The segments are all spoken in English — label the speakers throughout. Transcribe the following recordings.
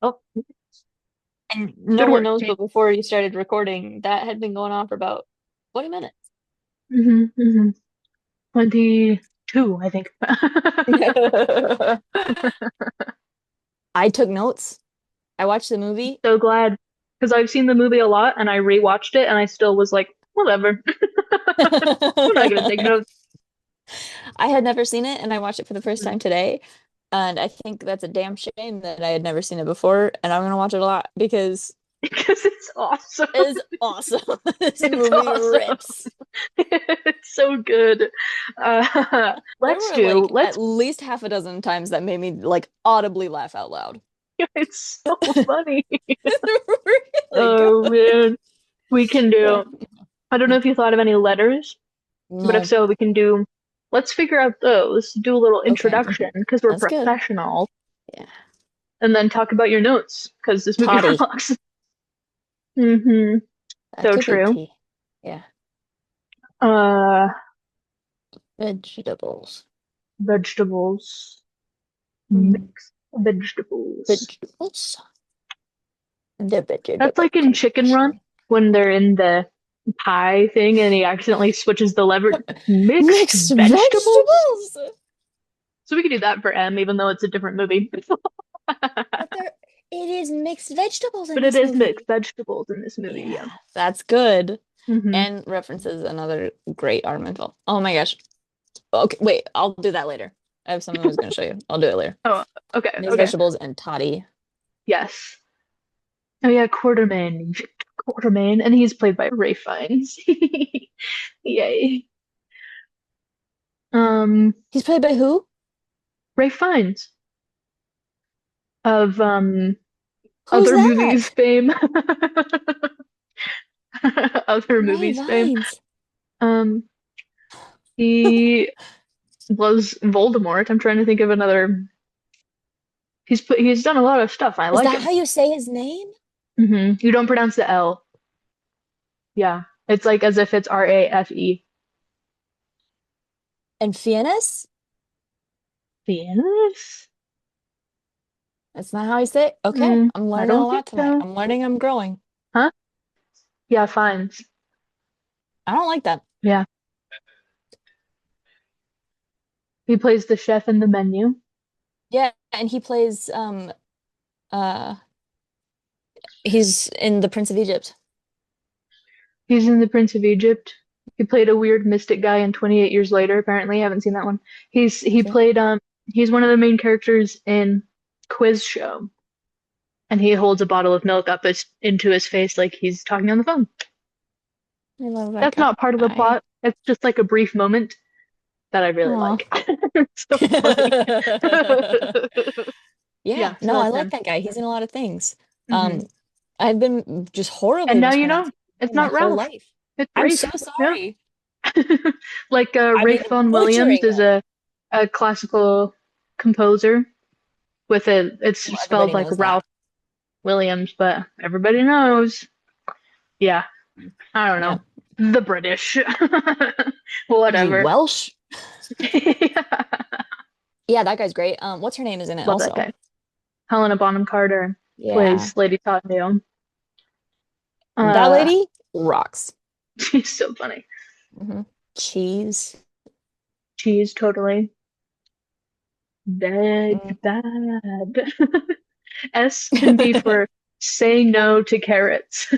Speaker 1: Oh,
Speaker 2: And no
Speaker 1: good
Speaker 2: one
Speaker 1: work.
Speaker 2: knows, but before you started recording, that had been going on for about 20 minutes.
Speaker 1: Mm-hmm, 22, I think.
Speaker 2: I took notes. I watched the movie.
Speaker 1: So glad because I've seen the movie a lot and I rewatched it and I still was like, whatever. I'm not gonna take notes
Speaker 2: I had never seen it, and I watched it for the first
Speaker 1: Mhm.
Speaker 2: time today. And I think that's a damn shame that I had never seen it before. And I'm gonna watch it a lot because
Speaker 1: because it's awesome.
Speaker 2: it is awesome. This
Speaker 1: It's
Speaker 2: movie
Speaker 1: awesome.
Speaker 2: rips.
Speaker 1: It's so good.
Speaker 2: There
Speaker 1: Let's
Speaker 2: were
Speaker 1: do,
Speaker 2: like
Speaker 1: let's,
Speaker 2: at least half a dozen times that made me like audibly laugh out loud.
Speaker 1: it's so funny.
Speaker 2: It's really
Speaker 1: Oh
Speaker 2: good.
Speaker 1: man, we can do. I don't know if you thought of any letters, but if
Speaker 2: No.
Speaker 1: so, we can do. Let's figure out those. Do a little
Speaker 2: Okay.
Speaker 1: introduction because we're
Speaker 2: That's good.
Speaker 1: professional,
Speaker 2: Yeah.
Speaker 1: and then talk about your notes because this movie
Speaker 2: Toddy.
Speaker 1: rocks. Hmm.
Speaker 2: That
Speaker 1: So
Speaker 2: could be
Speaker 1: true.
Speaker 2: tea. Yeah.
Speaker 1: Uh,
Speaker 2: Vegetables.
Speaker 1: vegetables,
Speaker 2: Mm.
Speaker 1: mixed vegetables.
Speaker 2: Vegetables. The
Speaker 1: That's
Speaker 2: vegetable
Speaker 1: like in Chicken Run
Speaker 2: collection.
Speaker 1: when they're in the pie thing and he accidentally switches the lever. Mixed
Speaker 2: Mixed
Speaker 1: vegetables?
Speaker 2: vegetables.
Speaker 1: So we could do that for M, even though it's a different movie.
Speaker 2: But there, it is mixed vegetables in
Speaker 1: But it
Speaker 2: this
Speaker 1: is mixed
Speaker 2: movie.
Speaker 1: vegetables in this movie,
Speaker 2: Yeah,
Speaker 1: yeah.
Speaker 2: that's good.
Speaker 1: Hmm.
Speaker 2: And references another great Armin film. Oh my gosh. Okay, wait, I'll do that later. I have something I was going to show you. I'll do it later.
Speaker 1: Oh, okay,
Speaker 2: Mixed
Speaker 1: okay.
Speaker 2: vegetables and toddy.
Speaker 1: Yes. Oh yeah, Quartermain. Quartermain, and he's played by Ray Fiennes. Yay. Um,
Speaker 2: He's played by who?
Speaker 1: Ray Fiennes of
Speaker 2: Who's
Speaker 1: other movies
Speaker 2: that?
Speaker 1: fame. Other
Speaker 2: Ray
Speaker 1: movies fame.
Speaker 2: Vines.
Speaker 1: Um, he was Voldemort. I'm trying to think of another. He's done a lot of stuff. I
Speaker 2: Is
Speaker 1: like
Speaker 2: that
Speaker 1: him.
Speaker 2: how you say his name?
Speaker 1: You don't pronounce the L. Yeah, it's like as if it's Rafe.
Speaker 2: And Fiennes?
Speaker 1: Fiennes?
Speaker 2: That's not how you say it. Okay, I'm
Speaker 1: I
Speaker 2: learning a
Speaker 1: don't think
Speaker 2: lot tonight.
Speaker 1: so.
Speaker 2: I'm learning, I'm growing.
Speaker 1: Huh? Yeah, Fiennes.
Speaker 2: I don't like that.
Speaker 1: Yeah, he plays the chef in the menu.
Speaker 2: Yeah, and he plays uh he's in The Prince of Egypt.
Speaker 1: He's in The Prince of Egypt. He played a weird mystic guy in 28 Years Later. Apparently, I haven't seen that one. He
Speaker 2: Okay.
Speaker 1: played he's one of the main characters in Quiz Show, and he holds a bottle of milk up into his face like he's talking on the phone.
Speaker 2: I love that
Speaker 1: That's not part of the
Speaker 2: guy.
Speaker 1: plot. It's just like a brief moment that I really
Speaker 2: Aw.
Speaker 1: like. It's so funny.
Speaker 2: Yeah,
Speaker 1: Yeah, so
Speaker 2: no, I
Speaker 1: that's
Speaker 2: like
Speaker 1: him.
Speaker 2: that guy. He's in a lot of things.
Speaker 1: Hmm.
Speaker 2: I've been just
Speaker 1: And
Speaker 2: horribly
Speaker 1: now you know
Speaker 2: mispronouncing his
Speaker 1: it's
Speaker 2: name my
Speaker 1: not
Speaker 2: whole
Speaker 1: Ralph.
Speaker 2: life.
Speaker 1: It's
Speaker 2: I'm so
Speaker 1: Rafe. Yeah.
Speaker 2: sorry.
Speaker 1: Like
Speaker 2: I mean,
Speaker 1: Rafe
Speaker 2: I'm
Speaker 1: Vaughan Williams
Speaker 2: butchering
Speaker 1: is
Speaker 2: it.
Speaker 1: a classical composer with it's
Speaker 2: Well,
Speaker 1: spelled
Speaker 2: everybody
Speaker 1: like
Speaker 2: knows that.
Speaker 1: Ralph Williams, but everybody knows. Yeah, I don't
Speaker 2: Yeah.
Speaker 1: know. The British.
Speaker 2: Is he
Speaker 1: Whatever.
Speaker 2: Welsh?
Speaker 1: Yeah.
Speaker 2: Yeah, that guy's great. What's her name is in it
Speaker 1: Love that
Speaker 2: also?
Speaker 1: guy. Helena Bonham Carter
Speaker 2: Yeah.
Speaker 1: plays Lady Tottenham.
Speaker 2: That
Speaker 1: Uh,
Speaker 2: lady rocks.
Speaker 1: she's so funny.
Speaker 2: Hmm. Cheese.
Speaker 1: She's totally
Speaker 2: Mm.
Speaker 1: bad. S can be for say no to carrots.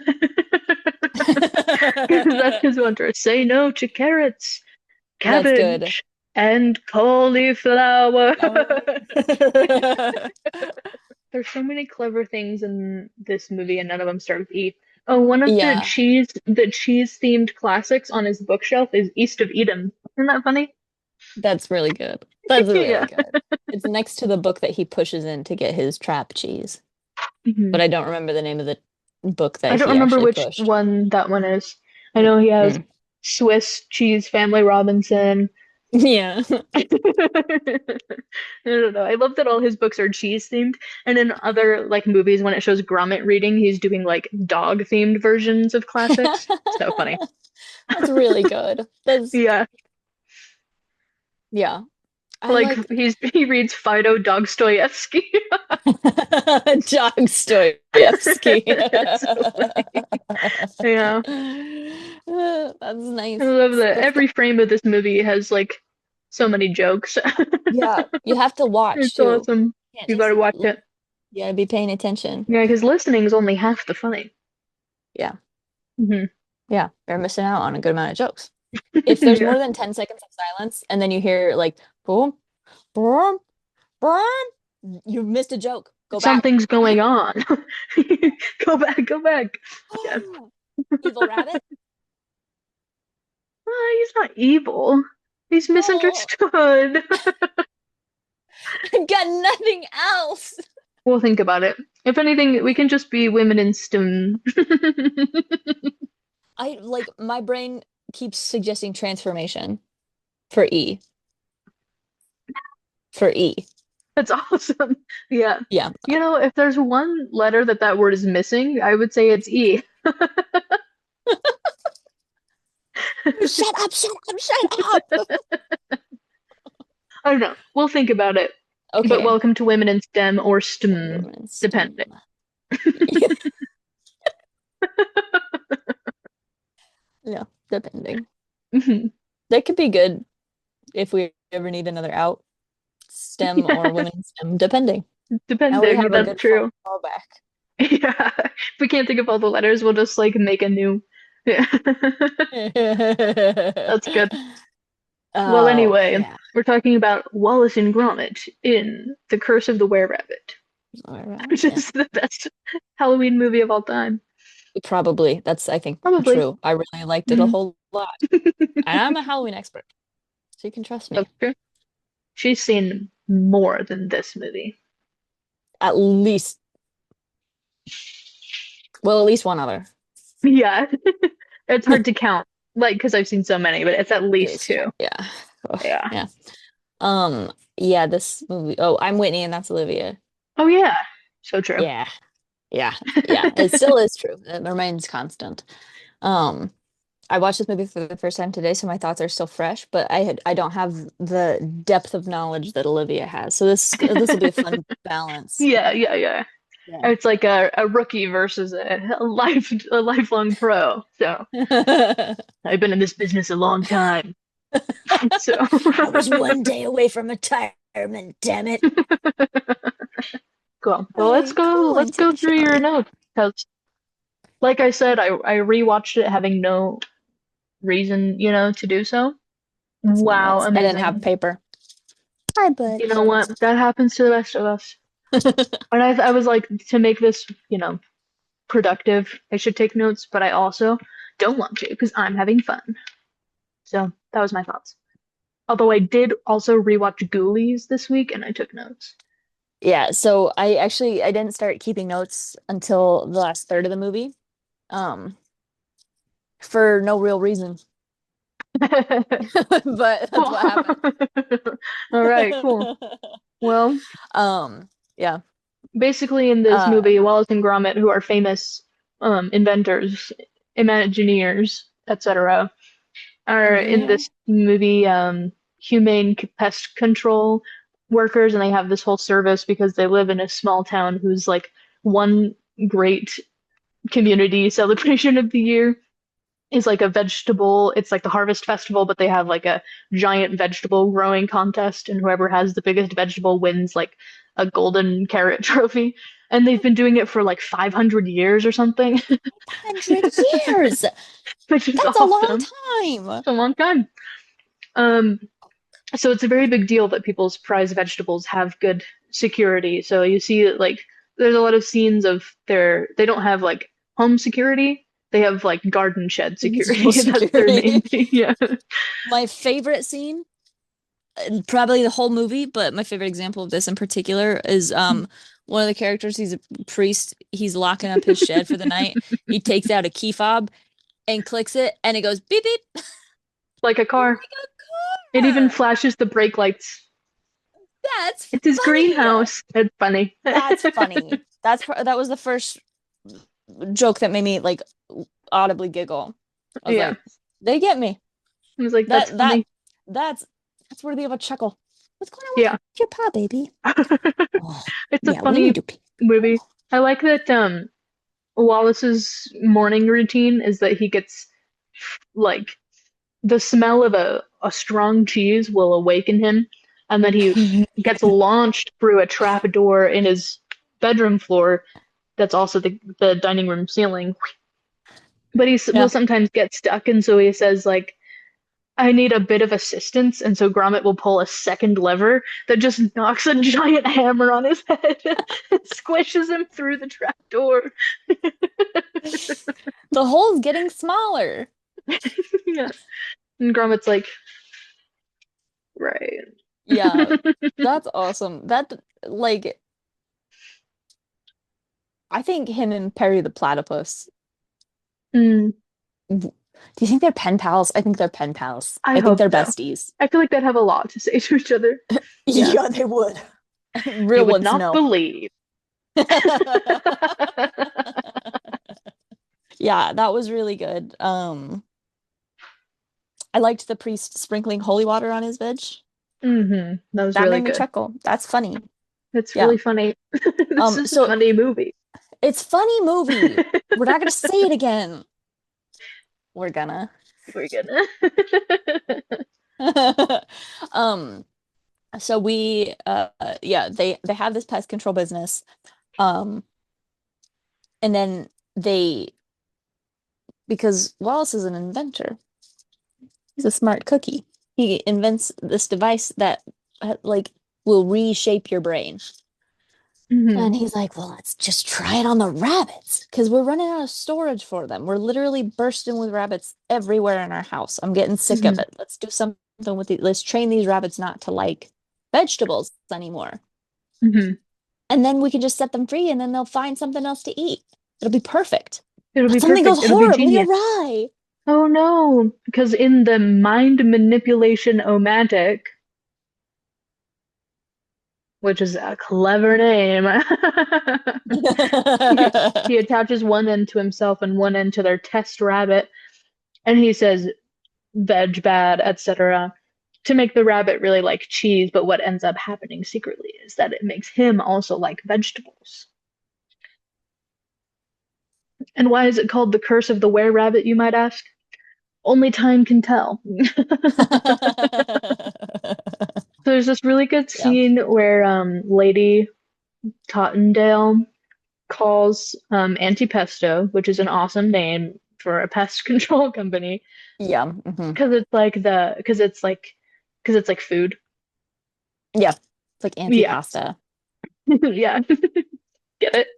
Speaker 1: That's his mantra. Say no to carrots,
Speaker 2: That's good.
Speaker 1: cabbage, and cauliflower.
Speaker 2: Flower.
Speaker 1: There's so many clever things in this movie, and none of them start with E. Oh, one of
Speaker 2: Yeah,
Speaker 1: the cheese themed classics on his bookshelf is East of Eden. Isn't that funny?
Speaker 2: that's really good. That's really
Speaker 1: Yeah.
Speaker 2: good. It's next to the book that he pushes in to get his trap cheese,
Speaker 1: Mhm.
Speaker 2: but I don't remember the name of the book
Speaker 1: I
Speaker 2: that
Speaker 1: don't
Speaker 2: he
Speaker 1: remember
Speaker 2: actually
Speaker 1: which
Speaker 2: pushed.
Speaker 1: one that one is. I know he has
Speaker 2: Mm.
Speaker 1: Swiss cheese, Family Robinson.
Speaker 2: Yeah.
Speaker 1: I don't know. I love that all his books are cheese themed, and in other like movies, when it shows Gromit reading, he's doing like dog themed versions of classics. So funny.
Speaker 2: That's really good. That's
Speaker 1: Yeah.
Speaker 2: yeah. I
Speaker 1: Like
Speaker 2: like
Speaker 1: he reads Fido Dostoevsky.
Speaker 2: John Stoyevsky.
Speaker 1: It's so funny. Yeah.
Speaker 2: That's
Speaker 1: I
Speaker 2: nice.
Speaker 1: love that
Speaker 2: That's
Speaker 1: every frame of this movie has like so many jokes.
Speaker 2: yeah, you have to watch
Speaker 1: It's
Speaker 2: too.
Speaker 1: awesome.
Speaker 2: Can't
Speaker 1: You gotta
Speaker 2: just
Speaker 1: watch it.
Speaker 2: you gotta be paying attention.
Speaker 1: Yeah, because listening is only half the funny.
Speaker 2: Yeah.
Speaker 1: Hmm.
Speaker 2: Yeah. You're missing out on a good amount of jokes. If there's
Speaker 1: Yeah.
Speaker 2: more than 10 seconds of silence and then you hear like boom, boom, boom, you missed a joke. Go back.
Speaker 1: Something's going on. Go back, go back. Yeah.
Speaker 2: Evil rabbit.
Speaker 1: He's not evil. He's
Speaker 2: Oh,
Speaker 1: misunderstood.
Speaker 2: I got nothing else.
Speaker 1: We'll think about it. If anything, we can just be women in STEM.
Speaker 2: I like my brain keeps suggesting transformation for E. For E.
Speaker 1: That's awesome. Yeah.
Speaker 2: Yeah.
Speaker 1: You know, if there's one letter that that word is missing, I would say it's E.
Speaker 2: Shut up, shut up, shut up.
Speaker 1: I don't know. We'll think about it. But
Speaker 2: Okay.
Speaker 1: welcome to Women in STEM or STEM,
Speaker 2: Women in STEM.
Speaker 1: depending.
Speaker 2: Yeah, depending.
Speaker 1: Mhm.
Speaker 2: That could be good if we ever need another out. STEM or women in STEM, depending. Now we
Speaker 1: Depending,
Speaker 2: have a
Speaker 1: that's
Speaker 2: good
Speaker 1: true.
Speaker 2: fallback.
Speaker 1: Yeah. If we can't think of all the letters, we'll just like make a new. Yeah. That's good. Well,
Speaker 2: Oh,
Speaker 1: anyway,
Speaker 2: yeah.
Speaker 1: we're talking about Wallace and Gromit in The Curse of the Were-Rabbit,
Speaker 2: All right.
Speaker 1: which
Speaker 2: Yeah.
Speaker 1: is the best Halloween movie of all time.
Speaker 2: Probably. That's, I think,
Speaker 1: Probably.
Speaker 2: true. I really liked it a
Speaker 1: Mhm.
Speaker 2: whole lot. And I'm a Halloween expert, so you can trust me.
Speaker 1: That's true. She's seen more than this movie.
Speaker 2: At least, well, at least one other.
Speaker 1: Yeah. It's hard to count, like, because I've seen so many, but it's at
Speaker 2: It
Speaker 1: least
Speaker 2: is true.
Speaker 1: two.
Speaker 2: Yeah. Oh,
Speaker 1: Yeah.
Speaker 2: yeah. Yeah, this movie. Oh, I'm Whitney and that's Olivia.
Speaker 1: Oh, yeah. So true.
Speaker 2: Yeah. Yeah. Yeah. It still is true. It remains constant. Um, I watched this movie for the first time today, so my thoughts are still fresh, but I don't have the depth of knowledge that Olivia has. So this will be a fun balance.
Speaker 1: Yeah, yeah, yeah.
Speaker 2: Yeah.
Speaker 1: It's like a rookie versus a lifelong pro. So I've been in this business a long time. So
Speaker 2: I was one day away from retirement, damn it.
Speaker 1: cool. Well,
Speaker 2: I
Speaker 1: let's
Speaker 2: calling to
Speaker 1: go
Speaker 2: the
Speaker 1: through your
Speaker 2: show.
Speaker 1: notes because, like I said, I rewatched it having no reason, to do so.
Speaker 2: It's my
Speaker 1: Wow,
Speaker 2: notes. I didn't have
Speaker 1: amazing.
Speaker 2: paper. Hi, bud.
Speaker 1: You know what? That happens to the best of us. And I was like, to make this, productive, I should take notes, but I also don't want to because I'm having fun. So that was my thoughts. Although I did also rewatch Ghoulies this week and I took notes.
Speaker 2: Yeah, so I didn't start keeping notes until the last third of the movie. Um, for no real reason. But that's
Speaker 1: Cool.
Speaker 2: what happened.
Speaker 1: All right, cool. Well,
Speaker 2: Yeah.
Speaker 1: basically in this
Speaker 2: Uh,
Speaker 1: movie, Wallace and Gromit, who are famous inventors, Imagineers, etc., are in
Speaker 2: yeah.
Speaker 1: this movie humane pest control workers, and they have this whole service because they live in a small town who's like one great community celebration of the year is like a vegetable. It's like the Harvest Festival, but they have like a giant vegetable growing contest, and whoever has the biggest vegetable wins like a golden carrot trophy. And they've been doing it for like 500 years or something,
Speaker 2: 100 years.
Speaker 1: which is
Speaker 2: That's a long
Speaker 1: awesome.
Speaker 2: time.
Speaker 1: It's a long time. Um, so it's a very big deal that people's prized vegetables have good security. So you see that like there's a lot of scenes of they don't have like home security. They have like garden shed
Speaker 2: Social
Speaker 1: security. That's their main
Speaker 2: Security.
Speaker 1: thing. Yeah.
Speaker 2: My favorite scene, probably the whole movie, but my favorite example of this in particular is one of the characters, he's a priest, he's locking up his shed for the night. He takes out a key fob and clicks it and it goes beep beep
Speaker 1: Like a car.
Speaker 2: like
Speaker 1: It
Speaker 2: a
Speaker 1: even
Speaker 2: car.
Speaker 1: flashes the brake lights.
Speaker 2: That's
Speaker 1: It's his
Speaker 2: funny.
Speaker 1: greenhouse. It's funny.
Speaker 2: That's funny. That was the first joke that made me like audibly giggle. I was
Speaker 1: Yeah.
Speaker 2: like, they get me.
Speaker 1: I was like, that's
Speaker 2: That that
Speaker 1: funny.
Speaker 2: that's that's worthy of a chuckle. What's going on with
Speaker 1: Yeah.
Speaker 2: your paw, baby? Oh,
Speaker 1: It's a
Speaker 2: yeah, we need
Speaker 1: funny
Speaker 2: to pee.
Speaker 1: movie. I like that Wallace's morning routine is that he gets like the smell of a strong cheese will awaken him, and then he gets launched through a trap door in his bedroom floor that's also the dining room ceiling. But will
Speaker 2: Yeah.
Speaker 1: sometimes get stuck, and so he says like, I need a bit of assistance, and so Gromit will pull a second lever that just knocks a giant hammer on his head and squishes him through the trap door.
Speaker 2: The hole's getting smaller.
Speaker 1: Yeah. And Gromit's like, right.
Speaker 2: Yeah, that's awesome. Like, I think him and Perry the Platypus.
Speaker 1: Mm,
Speaker 2: Do you think they're pen pals? I think they're pen pals.
Speaker 1: I
Speaker 2: I think
Speaker 1: hope
Speaker 2: they're
Speaker 1: so.
Speaker 2: besties.
Speaker 1: I feel like they'd have a lot to say to each other. Yeah.
Speaker 2: Yeah, they would.
Speaker 1: You
Speaker 2: Real
Speaker 1: would
Speaker 2: ones
Speaker 1: not
Speaker 2: know.
Speaker 1: believe.
Speaker 2: Yeah, that was really good. I liked the priest sprinkling holy water on his veg.
Speaker 1: That was
Speaker 2: That
Speaker 1: really
Speaker 2: made me
Speaker 1: good.
Speaker 2: chuckle. That's funny.
Speaker 1: It's
Speaker 2: Yeah.
Speaker 1: really funny. This is a
Speaker 2: So
Speaker 1: funny movie.
Speaker 2: it's funny movie. We're not gonna say it again. We're gonna.
Speaker 1: We're gonna.
Speaker 2: Um, so we yeah, they have this pest control business. Um, and then they because Wallace is an inventor. He's a smart cookie. He invents this device that like will reshape your brain.
Speaker 1: hmm
Speaker 2: And he's like, well, let's just try it on the rabbits because we're running out of storage for them. We're literally bursting with rabbits everywhere in our house. I'm getting sick of
Speaker 1: hmm
Speaker 2: it. Let's do something with it. Let's train these rabbits not to like vegetables anymore.
Speaker 1: hmm
Speaker 2: And then we can just set them free and then they'll find something else to eat. It'll be perfect.
Speaker 1: It'll
Speaker 2: But
Speaker 1: be
Speaker 2: something
Speaker 1: perfect.
Speaker 2: goes
Speaker 1: It'll be
Speaker 2: horribly
Speaker 1: genius.
Speaker 2: awry.
Speaker 1: Oh no, because in the mind manipulation omantic, which is a clever name, he, he attaches one end to himself and one end to their test rabbit, and he says veg bad, etc. to make the rabbit really like cheese, but what ends up happening secretly is that it makes him also like vegetables. And why is it called the curse of the were-rabbit, you might ask? Only time can tell. So there's this really good
Speaker 2: Yeah.
Speaker 1: scene where Lady Tottendale calls Antipesto, which is an awesome name for a pest control company,
Speaker 2: Yeah. hmm
Speaker 1: because it's like because it's like food.
Speaker 2: Yeah. It's like
Speaker 1: Yeah.
Speaker 2: antipasta.
Speaker 1: Yeah. Get it?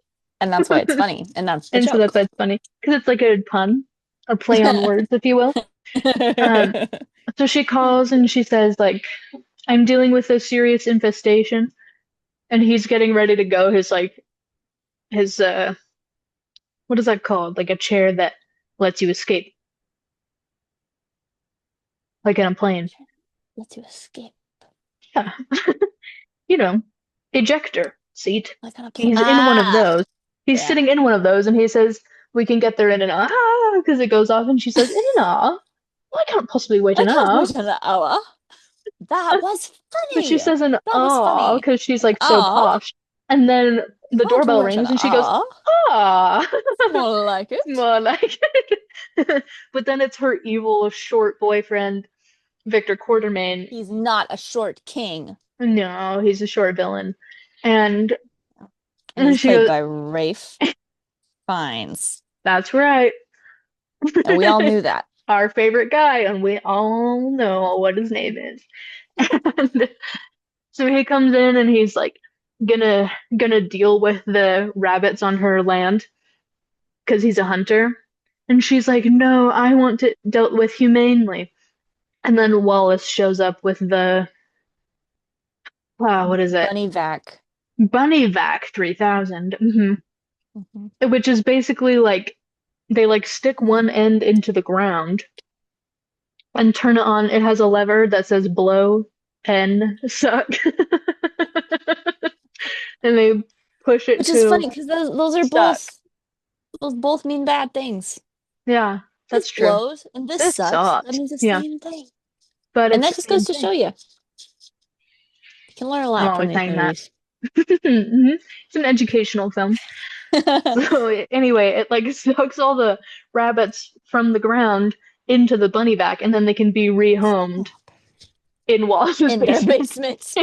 Speaker 2: And that's why it's funny. And that's the
Speaker 1: And so that's
Speaker 2: joke.
Speaker 1: why it's funny because it's like a pun, a play on words, if you will. Um, so she calls and she says like, "I'm dealing with a serious infestation," and he's getting ready to go. His what is that called? Like a chair that lets you escape, like in a plane.
Speaker 2: Let you escape.
Speaker 1: Yeah, you know, ejector seat.
Speaker 2: Like on a plane.
Speaker 1: He's in one of
Speaker 2: Ah,
Speaker 1: those. He's
Speaker 2: yeah.
Speaker 1: sitting in one of those, and he says, "We can get there in an hour," because it goes off, and she says, "In an hour? Well, I can't possibly wait
Speaker 2: I
Speaker 1: an
Speaker 2: can't
Speaker 1: hour."
Speaker 2: wait an hour. That was
Speaker 1: But she
Speaker 2: funny.
Speaker 1: says an
Speaker 2: That was
Speaker 1: "aw"
Speaker 2: funny.
Speaker 1: because she's
Speaker 2: An
Speaker 1: like so
Speaker 2: ah.
Speaker 1: posh. And then the
Speaker 2: Can't
Speaker 1: doorbell
Speaker 2: wait an
Speaker 1: rings, and she goes,
Speaker 2: ah.
Speaker 1: "Ah."
Speaker 2: More like
Speaker 1: It's
Speaker 2: it.
Speaker 1: more like But then it's her evil short boyfriend, Victor Quartermain.
Speaker 2: He's not a short king.
Speaker 1: No, he's a short villain. And,
Speaker 2: And he's
Speaker 1: she
Speaker 2: played
Speaker 1: goes,
Speaker 2: by Rafe Fiennes.
Speaker 1: "That's right."
Speaker 2: And we all knew that.
Speaker 1: Our favorite guy, and we all know what his name is. And so he comes in and he's like gonna deal with the rabbits on her land because he's a hunter. And she's like, "No, I want it dealt with humanely." And then Wallace shows up with the what is it?
Speaker 2: Bunny Vac.
Speaker 1: Bunny Vac 3000,
Speaker 2: Mhm.
Speaker 1: which is basically like they like stick one end into the ground and turn it on. It has a lever that says blow and suck. And they push it
Speaker 2: Which is
Speaker 1: to
Speaker 2: funny because those are
Speaker 1: suck.
Speaker 2: both mean bad things.
Speaker 1: Yeah,
Speaker 2: This
Speaker 1: that's true.
Speaker 2: blows and this
Speaker 1: This
Speaker 2: sucks. That
Speaker 1: sucks.
Speaker 2: means the
Speaker 1: Yeah,
Speaker 2: same thing.
Speaker 1: but
Speaker 2: And
Speaker 1: it's
Speaker 2: that
Speaker 1: the
Speaker 2: just
Speaker 1: same
Speaker 2: goes to
Speaker 1: thing.
Speaker 2: show you. Can learn a
Speaker 1: I'm
Speaker 2: lot from
Speaker 1: always
Speaker 2: these
Speaker 1: saying that.
Speaker 2: movies.
Speaker 1: Mhm. It's an educational film. So anyway, it like sucks all the rabbits from the ground into the bunny vac, and then they can be rehomed
Speaker 2: Stop.
Speaker 1: in Wallace's
Speaker 2: In their
Speaker 1: basement.
Speaker 2: basements.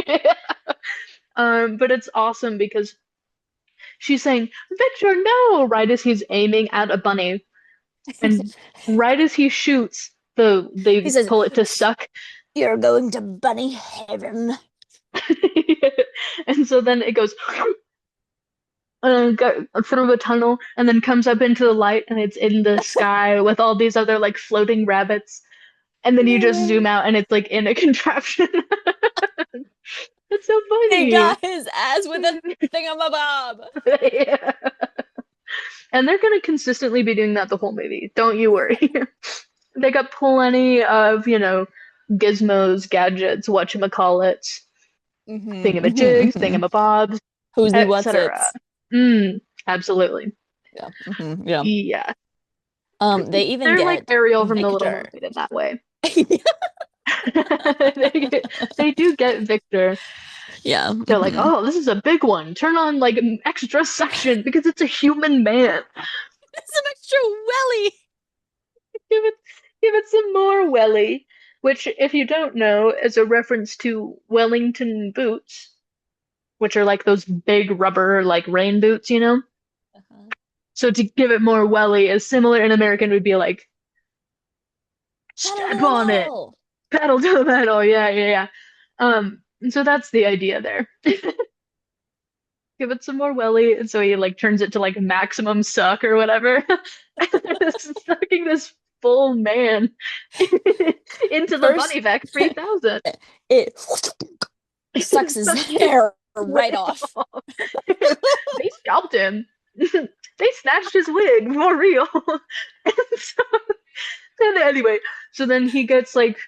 Speaker 1: But it's awesome because she's saying, Victor, no, right as he's aiming at a bunny. And right as he shoots,
Speaker 2: He
Speaker 1: they
Speaker 2: says,
Speaker 1: pull it to suck.
Speaker 2: "You're going to bunny heaven."
Speaker 1: And so then it goes through a tunnel and then comes up into the light and it's in the sky with all these other like floating rabbits. And then you
Speaker 2: No
Speaker 1: just zoom
Speaker 2: way.
Speaker 1: out and it's like in a contraption. It's so
Speaker 2: He
Speaker 1: funny.
Speaker 2: got his ass with a thingamabob.
Speaker 1: Yeah. And they're gonna consistently be doing that the whole movie. Don't you worry. They got plenty of, gizmos, gadgets, whatchamacallits, thingamajigs,
Speaker 2: Mm-hmm.
Speaker 1: thingamabobs,
Speaker 2: Who's what's
Speaker 1: etc.
Speaker 2: it's.
Speaker 1: Absolutely.
Speaker 2: Yeah. Yeah.
Speaker 1: Yeah.
Speaker 2: They even
Speaker 1: They're like
Speaker 2: get
Speaker 1: Ariel from The Little
Speaker 2: Victor.
Speaker 1: Mermaid in that way. They do get Victor.
Speaker 2: Yeah.
Speaker 1: They're like, oh, this is a big one. Turn on like an extra section because it's a human man.
Speaker 2: It's an extra welly.
Speaker 1: Give it, give it some more welly. Which, if you don't know, is a reference to Wellington boots, which are like those big rubber like rain boots, you know?
Speaker 2: Uh-huh.
Speaker 1: So to give it more welly is similar in American would be like
Speaker 2: Pedal to
Speaker 1: step
Speaker 2: the
Speaker 1: on it,
Speaker 2: metal.
Speaker 1: pedal to the metal. Yeah, yeah, yeah. And so that's the idea there. Give it some more welly, and so he like turns it to like maximum suck or whatever. Sucking this full man into the
Speaker 2: First,
Speaker 1: bunny vac 3000.
Speaker 2: it sucks his
Speaker 1: Sucks his
Speaker 2: hair right
Speaker 1: wig
Speaker 2: off.
Speaker 1: off. They scalped him. They snatched his wig for real. And so, and anyway, so then he gets like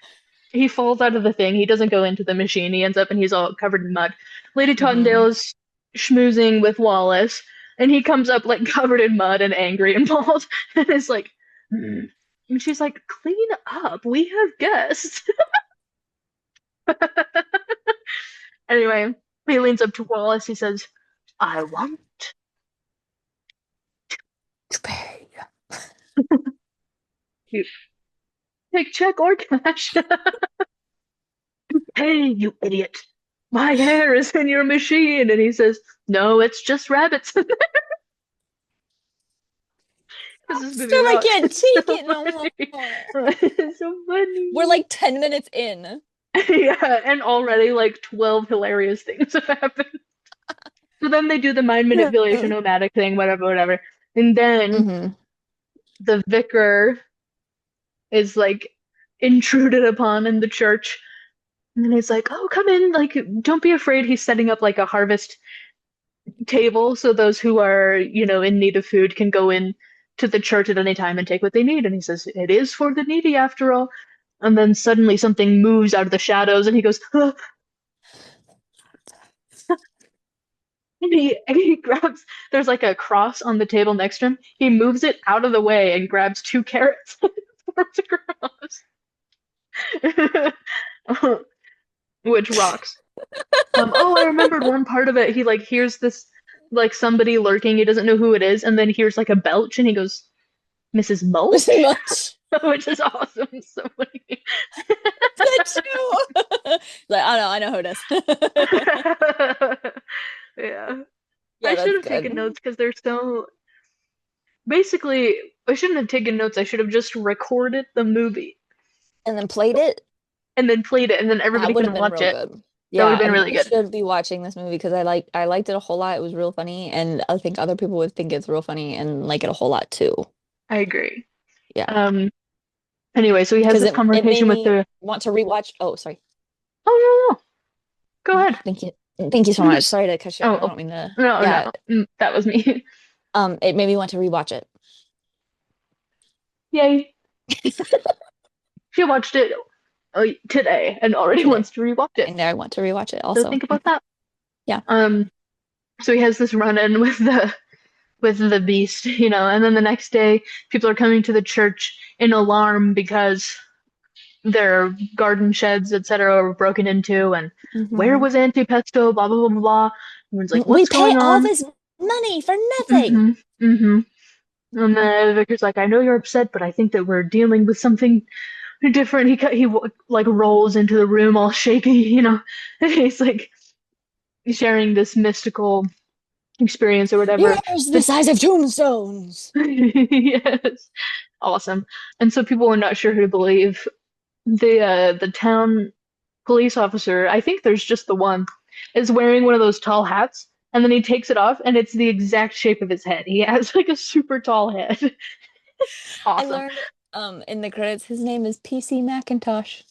Speaker 1: he falls out of the thing. He doesn't go into the machine. He ends up and he's all covered in mud. Lady
Speaker 2: Hmm.
Speaker 1: Tottendale's schmoozing with Wallace, and he comes up like covered in mud and angry and bald, and is like, "Hmm." And she's like, "Clean up. We have guests." Anyway, he leans up to Wallace. He says, "I want you. Take check or cash." "Hey, you idiot. My hair is in your machine." And he says, "No, it's just rabbits." Because this movie
Speaker 2: Stop, I
Speaker 1: rocks.
Speaker 2: can't
Speaker 1: It's
Speaker 2: take
Speaker 1: so
Speaker 2: it no
Speaker 1: funny.
Speaker 2: more.
Speaker 1: It's so
Speaker 2: We're
Speaker 1: funny.
Speaker 2: like 10 minutes in.
Speaker 1: Yeah, and already like 12 hilarious things have happened. So then they do the mind manipulation
Speaker 2: Hmm.
Speaker 1: nomadic thing, whatever, whatever. And then the vicar is like intruded upon in the church. And then he's like, "Oh, come in. Like, don't be afraid." He's setting up like a harvest table so those who are, in need of food can go in to the church at any time and take what they need. And he says, "It is for the needy after all." And then suddenly something moves out of the shadows and he goes, "Ah," and he grabs, there's like a cross on the table next to him. He moves it out of the way and grabs two carrots and throws across. Which rocks. Oh, I remembered one part of it. He like hears this like somebody lurking. He doesn't know who it is, and then hears like a belch, and he goes, "Mrs.
Speaker 2: Too
Speaker 1: Mulch,"
Speaker 2: much.
Speaker 1: which is awesome. So funny.
Speaker 2: That too. Like, I know who it is.
Speaker 1: Yeah,
Speaker 2: Yeah,
Speaker 1: I should
Speaker 2: that's
Speaker 1: have taken
Speaker 2: good.
Speaker 1: notes because they're so. Basically, I shouldn't have taken notes. I should have just recorded the movie
Speaker 2: And then played it.
Speaker 1: and then played it, and then
Speaker 2: That
Speaker 1: everybody
Speaker 2: would
Speaker 1: can
Speaker 2: have been
Speaker 1: watch
Speaker 2: real
Speaker 1: it.
Speaker 2: good.
Speaker 1: That would
Speaker 2: Yeah,
Speaker 1: have been really
Speaker 2: everybody
Speaker 1: good.
Speaker 2: should be watching this movie because I liked it a whole lot. It was real funny, and I think other people would think it's real funny and like it a whole lot too.
Speaker 1: I agree.
Speaker 2: Yeah,
Speaker 1: Um. Anyway, so he has
Speaker 2: because
Speaker 1: this
Speaker 2: it made
Speaker 1: conversation with
Speaker 2: me
Speaker 1: the.
Speaker 2: want to rewatch. Oh, sorry.
Speaker 1: Oh no, no, no. Go
Speaker 2: Oh,
Speaker 1: ahead.
Speaker 2: thank you. Thank you so much. Sorry to cut you
Speaker 1: Oh,
Speaker 2: off. I
Speaker 1: oh,
Speaker 2: don't mean to.
Speaker 1: no, no,
Speaker 2: Yeah.
Speaker 1: that was me.
Speaker 2: It made me want to rewatch it.
Speaker 1: Yay. She watched it today and already
Speaker 2: Today.
Speaker 1: wants to rewatch it.
Speaker 2: And I want to rewatch it
Speaker 1: So
Speaker 2: also.
Speaker 1: think about that.
Speaker 2: Yeah.
Speaker 1: So he has this run-in with the beast, and then the next day people are coming to the church in alarm because their garden sheds, etc., were broken into, and where
Speaker 2: Hmm.
Speaker 1: was Antipesto? Blah blah blah blah blah. Everyone's like,
Speaker 2: We
Speaker 1: "What's
Speaker 2: pay
Speaker 1: going
Speaker 2: all
Speaker 1: on?"
Speaker 2: this money for nothing.
Speaker 1: Mm-hmm. Mm-hmm. And then Victor's like, "I know you're upset, but I think that we're dealing with something different." He like rolls into the room all shaky, and he's like sharing this mystical experience or whatever.
Speaker 2: Yours the
Speaker 1: The
Speaker 2: size of tombstones.
Speaker 1: yes, awesome. And so people are not sure who to believe. The town police officer, I think there's just the one, is wearing one of those tall hats, and then he takes it off, and it's the exact shape of his head. He has like a super tall head.
Speaker 2: I
Speaker 1: Awesome.
Speaker 2: learned in the credits his name is PC Macintosh.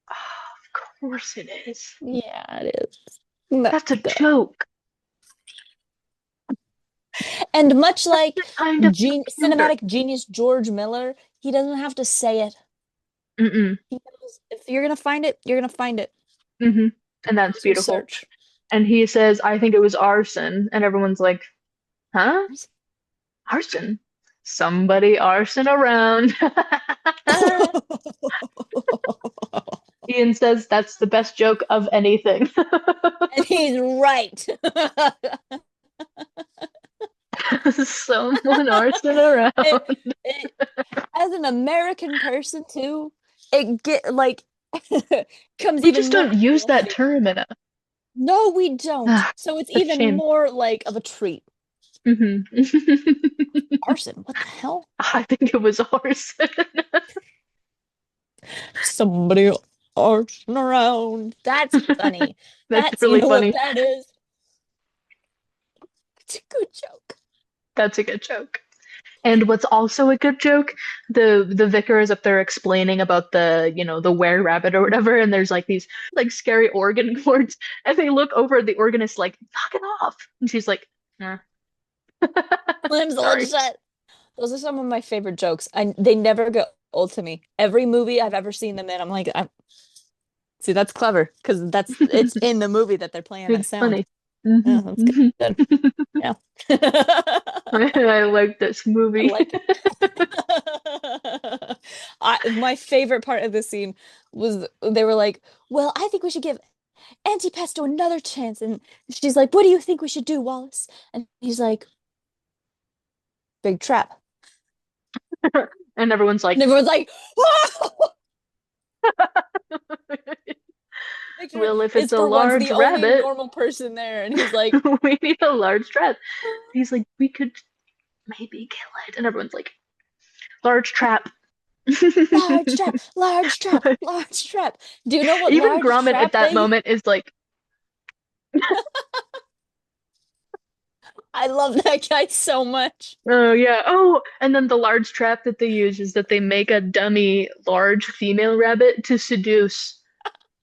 Speaker 1: Oh, of course it is.
Speaker 2: Yeah, it is. No,
Speaker 1: That's a
Speaker 2: duh.
Speaker 1: joke.
Speaker 2: And much like
Speaker 1: The kind of computer.
Speaker 2: cinematic genius George Miller, he doesn't have to say it.
Speaker 1: Mm-mm.
Speaker 2: He knows if you're gonna find it, you're gonna find it.
Speaker 1: Mm-hmm. And
Speaker 2: He
Speaker 1: that's
Speaker 2: knows your
Speaker 1: beautiful.
Speaker 2: search.
Speaker 1: And he says, I think it was arson. And everyone's like, huh? Arson? Somebody arson around. Ian says that's the best joke of anything.
Speaker 2: And he's right.
Speaker 1: Someone arson around.
Speaker 2: It, as an American person too, it get like comes
Speaker 1: We
Speaker 2: even
Speaker 1: just
Speaker 2: more
Speaker 1: don't use that
Speaker 2: ready.
Speaker 1: term enough.
Speaker 2: No, we don't.
Speaker 1: Ah,
Speaker 2: So it's
Speaker 1: a
Speaker 2: even
Speaker 1: shame.
Speaker 2: more like of a treat.
Speaker 1: Hmm.
Speaker 2: Arson, what the hell?
Speaker 1: I think it was arson.
Speaker 2: Somebody arson around. That's funny.
Speaker 1: That's
Speaker 2: That's, you
Speaker 1: really
Speaker 2: know what
Speaker 1: funny.
Speaker 2: that is? It's a good joke.
Speaker 1: That's a good joke. And what's also a good joke, the vicar is up there explaining about the were rabbit or whatever, and there's like these like scary organ chords, and they look over at the organist like, knock it off. And she's like, "Nah,
Speaker 2: Limbs the lid
Speaker 1: sorry."
Speaker 2: shut. Those are some of my favorite jokes. They never get old to me. Every movie I've ever seen them in, I'm like, see, that's clever because it's in the movie that they're playing that
Speaker 1: It's
Speaker 2: sound.
Speaker 1: funny. Hmm.
Speaker 2: Yeah, that's
Speaker 1: Hmm.
Speaker 2: good. Yeah.
Speaker 1: I like this
Speaker 2: I
Speaker 1: movie.
Speaker 2: like it. My favorite part of this scene was they were like, "Well, I think we should give Antipesto another chance." And she's like, "What do you think we should do, Wallace?" And he's like, "Big trap."
Speaker 1: And everyone's
Speaker 2: And
Speaker 1: like,
Speaker 2: everyone's like, "Whoa!" Victor
Speaker 1: well, if it's
Speaker 2: is
Speaker 1: a
Speaker 2: for once
Speaker 1: large
Speaker 2: the only
Speaker 1: rabbit,
Speaker 2: normal person there, and he's like,
Speaker 1: we need a large trap. He's like, we could maybe kill it. And everyone's like, large trap.
Speaker 2: "Large trap, large trap, large trap." Do you know what
Speaker 1: Even
Speaker 2: large
Speaker 1: Gromit at
Speaker 2: trap
Speaker 1: that
Speaker 2: they?
Speaker 1: moment is like,
Speaker 2: I love that guy so much.
Speaker 1: oh yeah, oh, and then the large trap that they use is that they make a dummy large female rabbit to seduce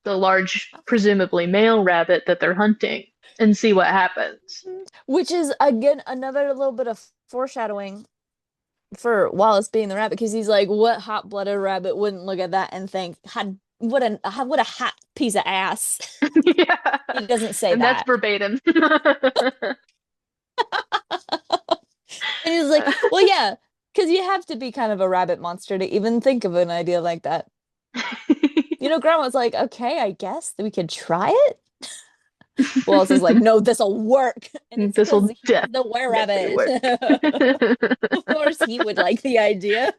Speaker 1: the large, presumably male rabbit that they're hunting and see what happens.
Speaker 2: Which is again another little bit of foreshadowing for Wallace being the rabbit, because he's like, what hot-blooded rabbit wouldn't look at that and think, had what a hot piece of ass.
Speaker 1: Yeah,
Speaker 2: He doesn't say
Speaker 1: and that's
Speaker 2: that.
Speaker 1: verbatim.
Speaker 2: And he's like, well, yeah, because you have to be kind of a rabbit monster to even think of an idea like that. You know, Grandma's like, okay, I guess that we could try it. Wallace is like, no, this'll work. And it's
Speaker 1: This
Speaker 2: because
Speaker 1: will
Speaker 2: he's the
Speaker 1: definitely
Speaker 2: were-rabbit.
Speaker 1: work.
Speaker 2: Of course, he would like the idea.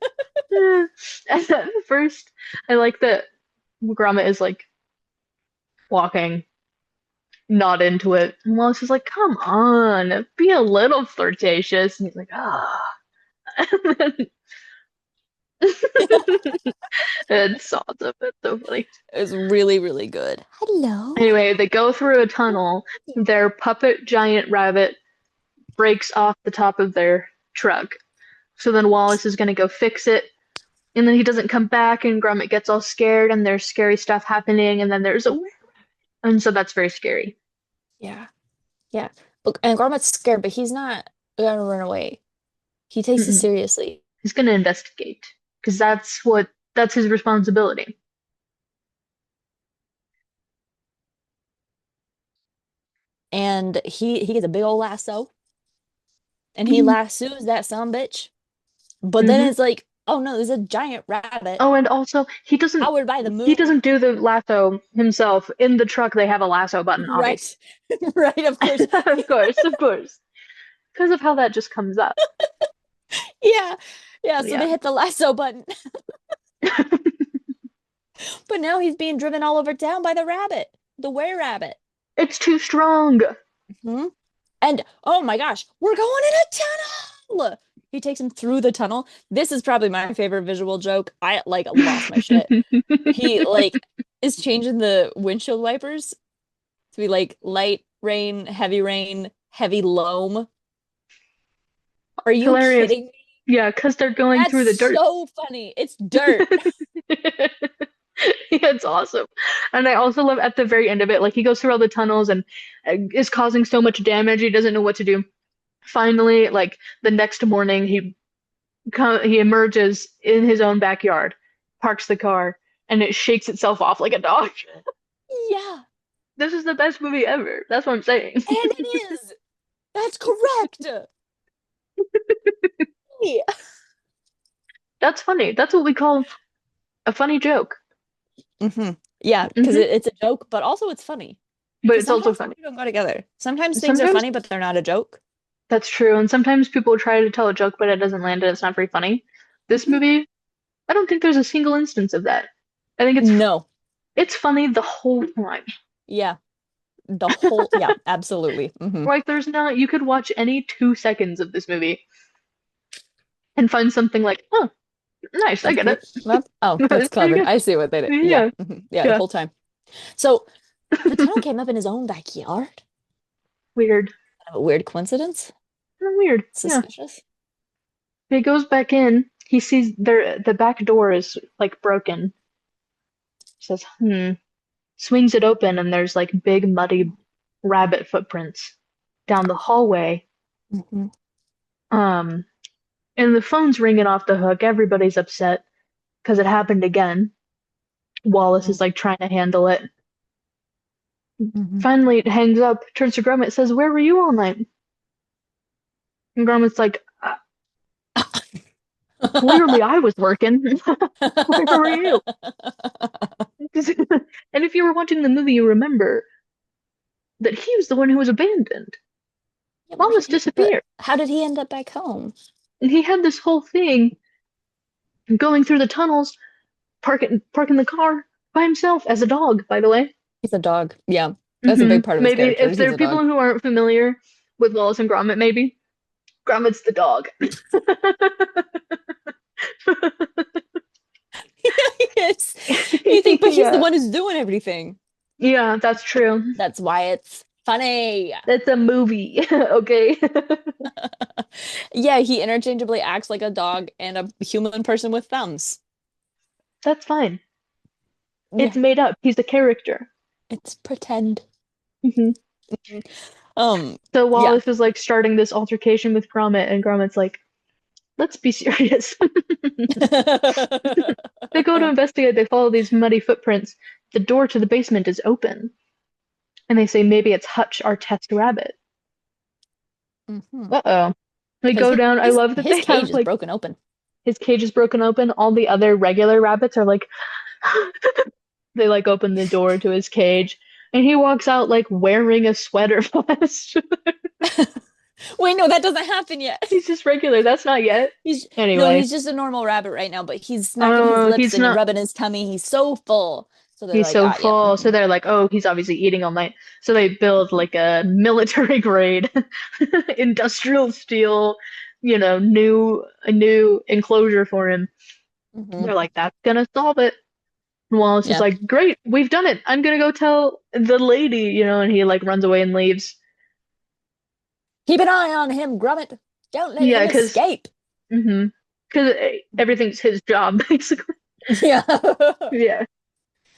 Speaker 1: At first, I like that Gromit is like walking, not into it. And Wallace is like, come on, be a little flirtatious. And he's like, ah. It's awesome. It's so funny.
Speaker 2: It was really, really good. Hello.
Speaker 1: Anyway, they go through a tunnel. Their puppet giant rabbit breaks off the top of their truck. So then Wallace is going to go fix it. And then he doesn't come back, and Gromit gets all scared, and there's scary stuff happening. And then there's a. And so that's very scary.
Speaker 2: Yeah. Yeah. Look, and Garmat's scared, but he's not gonna run away. He takes it
Speaker 1: Mm-mm.
Speaker 2: seriously.
Speaker 1: He's going to investigate because that's his responsibility.
Speaker 2: And he gets a big old lasso and he lassos that son bitch. But then
Speaker 1: Hmm.
Speaker 2: it's like Oh no, there's a giant rabbit
Speaker 1: Oh, and also
Speaker 2: powered by the
Speaker 1: he
Speaker 2: moon.
Speaker 1: doesn't do the lasso himself. In the truck, they have a lasso button, obviously.
Speaker 2: Right. Right, of course.
Speaker 1: Of course, of course. Because of how that just comes up.
Speaker 2: Yeah. Yeah,
Speaker 1: So
Speaker 2: so
Speaker 1: yeah.
Speaker 2: they hit the lasso button. But now he's being driven all over town by the rabbit, the were-rabbit.
Speaker 1: It's too strong.
Speaker 2: Hmm. And oh my gosh, we're going in a tunnel. He takes him through the tunnel. This is probably my favorite visual joke. I like lost my shit. He like is changing the windshield wipers to be like light rain, heavy loam. Are you
Speaker 1: Hilarious.
Speaker 2: kidding me?
Speaker 1: Yeah, because they're going
Speaker 2: That's
Speaker 1: through the dirt.
Speaker 2: so funny. It's dirt.
Speaker 1: Yeah, it's awesome. And I also love at the very end of it, like he goes through all the tunnels and is causing so much damage, he doesn't know what to do. Finally, like the next morning, he emerges in his own backyard, parks the car, and it shakes itself off like a dog.
Speaker 2: Yeah,
Speaker 1: This is the best movie ever. That's what I'm saying.
Speaker 2: and it is. That's correct. Yeah.
Speaker 1: That's funny. That's what we call a funny joke.
Speaker 2: Hmm. Yeah, because
Speaker 1: Hmm.
Speaker 2: it's a joke, but also it's funny.
Speaker 1: But
Speaker 2: Because
Speaker 1: it's also
Speaker 2: sometimes
Speaker 1: funny.
Speaker 2: they don't go together. Sometimes things are
Speaker 1: Sometimes
Speaker 2: funny, but they're not a joke.
Speaker 1: that's true, and sometimes people try to tell a joke, but it doesn't land and it's not very funny. This
Speaker 2: Hmm.
Speaker 1: movie, I don't think there's a single instance of that. I think
Speaker 2: No.
Speaker 1: it's funny the whole time.
Speaker 2: Yeah. Yeah, absolutely. Hmm.
Speaker 1: Like there's not you could watch any 2 seconds of this movie and find something like, oh, nice, I
Speaker 2: That's
Speaker 1: get
Speaker 2: pretty,
Speaker 1: it.
Speaker 2: oh, that's
Speaker 1: It's pretty
Speaker 2: clever.
Speaker 1: good.
Speaker 2: I see what they did. Yeah.
Speaker 1: Yeah,
Speaker 2: Yeah, the
Speaker 1: yeah.
Speaker 2: whole time. So the tunnel came up in his own backyard.
Speaker 1: Weird.
Speaker 2: Kind of a weird coincidence.
Speaker 1: Weird. Yeah.
Speaker 2: Suspicious.
Speaker 1: He goes back in. He sees the back door is like broken. Says, swings it open, and there's like big muddy rabbit footprints down the hallway.
Speaker 2: Hmm.
Speaker 1: Um, and the phone's ringing off the hook. Everybody's upset because it happened again. Wallace is like trying to handle it.
Speaker 2: Hmm.
Speaker 1: Finally, it hangs up, turns to Grummet, says, "Where were you all night?" And Grummet's like, "Clearly I was working. Where were you?" And if you were watching the movie, you remember that he was the one who was abandoned.
Speaker 2: Yeah,
Speaker 1: Wallace
Speaker 2: but
Speaker 1: disappeared.
Speaker 2: how did he end up back home?
Speaker 1: And he had this whole thing going through the tunnels, parking the car by himself as a dog, by the way.
Speaker 2: He's a dog. Yeah, that's a big part of his
Speaker 1: Maybe
Speaker 2: character.
Speaker 1: if there
Speaker 2: He's
Speaker 1: are
Speaker 2: a
Speaker 1: people
Speaker 2: dog.
Speaker 1: who aren't familiar with Wallace and Gromit, maybe Gromit's the dog.
Speaker 2: Yes. You think, but he's the
Speaker 1: Yeah,
Speaker 2: one who's doing everything.
Speaker 1: yeah, that's true.
Speaker 2: That's why it's funny.
Speaker 1: That's a movie, okay?
Speaker 2: Yeah, he interchangeably acts like a dog and a human person with thumbs.
Speaker 1: That's fine.
Speaker 2: Yeah,
Speaker 1: It's made up. He's a character.
Speaker 2: it's pretend.
Speaker 1: Hmm.
Speaker 2: Mhm. Um,
Speaker 1: So
Speaker 2: yeah.
Speaker 1: Wallace is like starting this altercation with Gromit, and Gromit's like, "Let's be serious." They go to investigate. They follow these muddy footprints. The door to the basement is open, and they say maybe it's Hutch, our test rabbit.
Speaker 2: Hmm.
Speaker 1: Uh-oh. They
Speaker 2: Because
Speaker 1: go down. I love that
Speaker 2: his
Speaker 1: they
Speaker 2: cage
Speaker 1: have
Speaker 2: is
Speaker 1: like
Speaker 2: broken open.
Speaker 1: his cage is broken open. All the other regular rabbits are like, they like open the door to his cage, and he walks out like wearing a sweater vest.
Speaker 2: Wait, no, that doesn't happen yet.
Speaker 1: He's just regular. That's not yet.
Speaker 2: He's no,
Speaker 1: Anyway,
Speaker 2: he's just a normal rabbit right now, but he's smacking his
Speaker 1: oh,
Speaker 2: lips
Speaker 1: he's
Speaker 2: and
Speaker 1: not.
Speaker 2: rubbing his tummy. He's so full. So they're
Speaker 1: He's
Speaker 2: like,
Speaker 1: so
Speaker 2: ah, yeah.
Speaker 1: full. So
Speaker 2: Mhm.
Speaker 1: they're like, oh, he's obviously eating all night. So they build like a military grade industrial steel, a new enclosure for him.
Speaker 2: Mhm.
Speaker 1: They're like, that's gonna solve it. And Wallace is
Speaker 2: Yeah.
Speaker 1: like, great, we've done it. I'm gonna go tell the lady, and he like runs away and leaves.
Speaker 2: Keep an eye on him, Grummet. Don't let
Speaker 1: Yeah,
Speaker 2: him
Speaker 1: because
Speaker 2: escape.
Speaker 1: because everything's his job basically.
Speaker 2: Yeah.
Speaker 1: Yeah.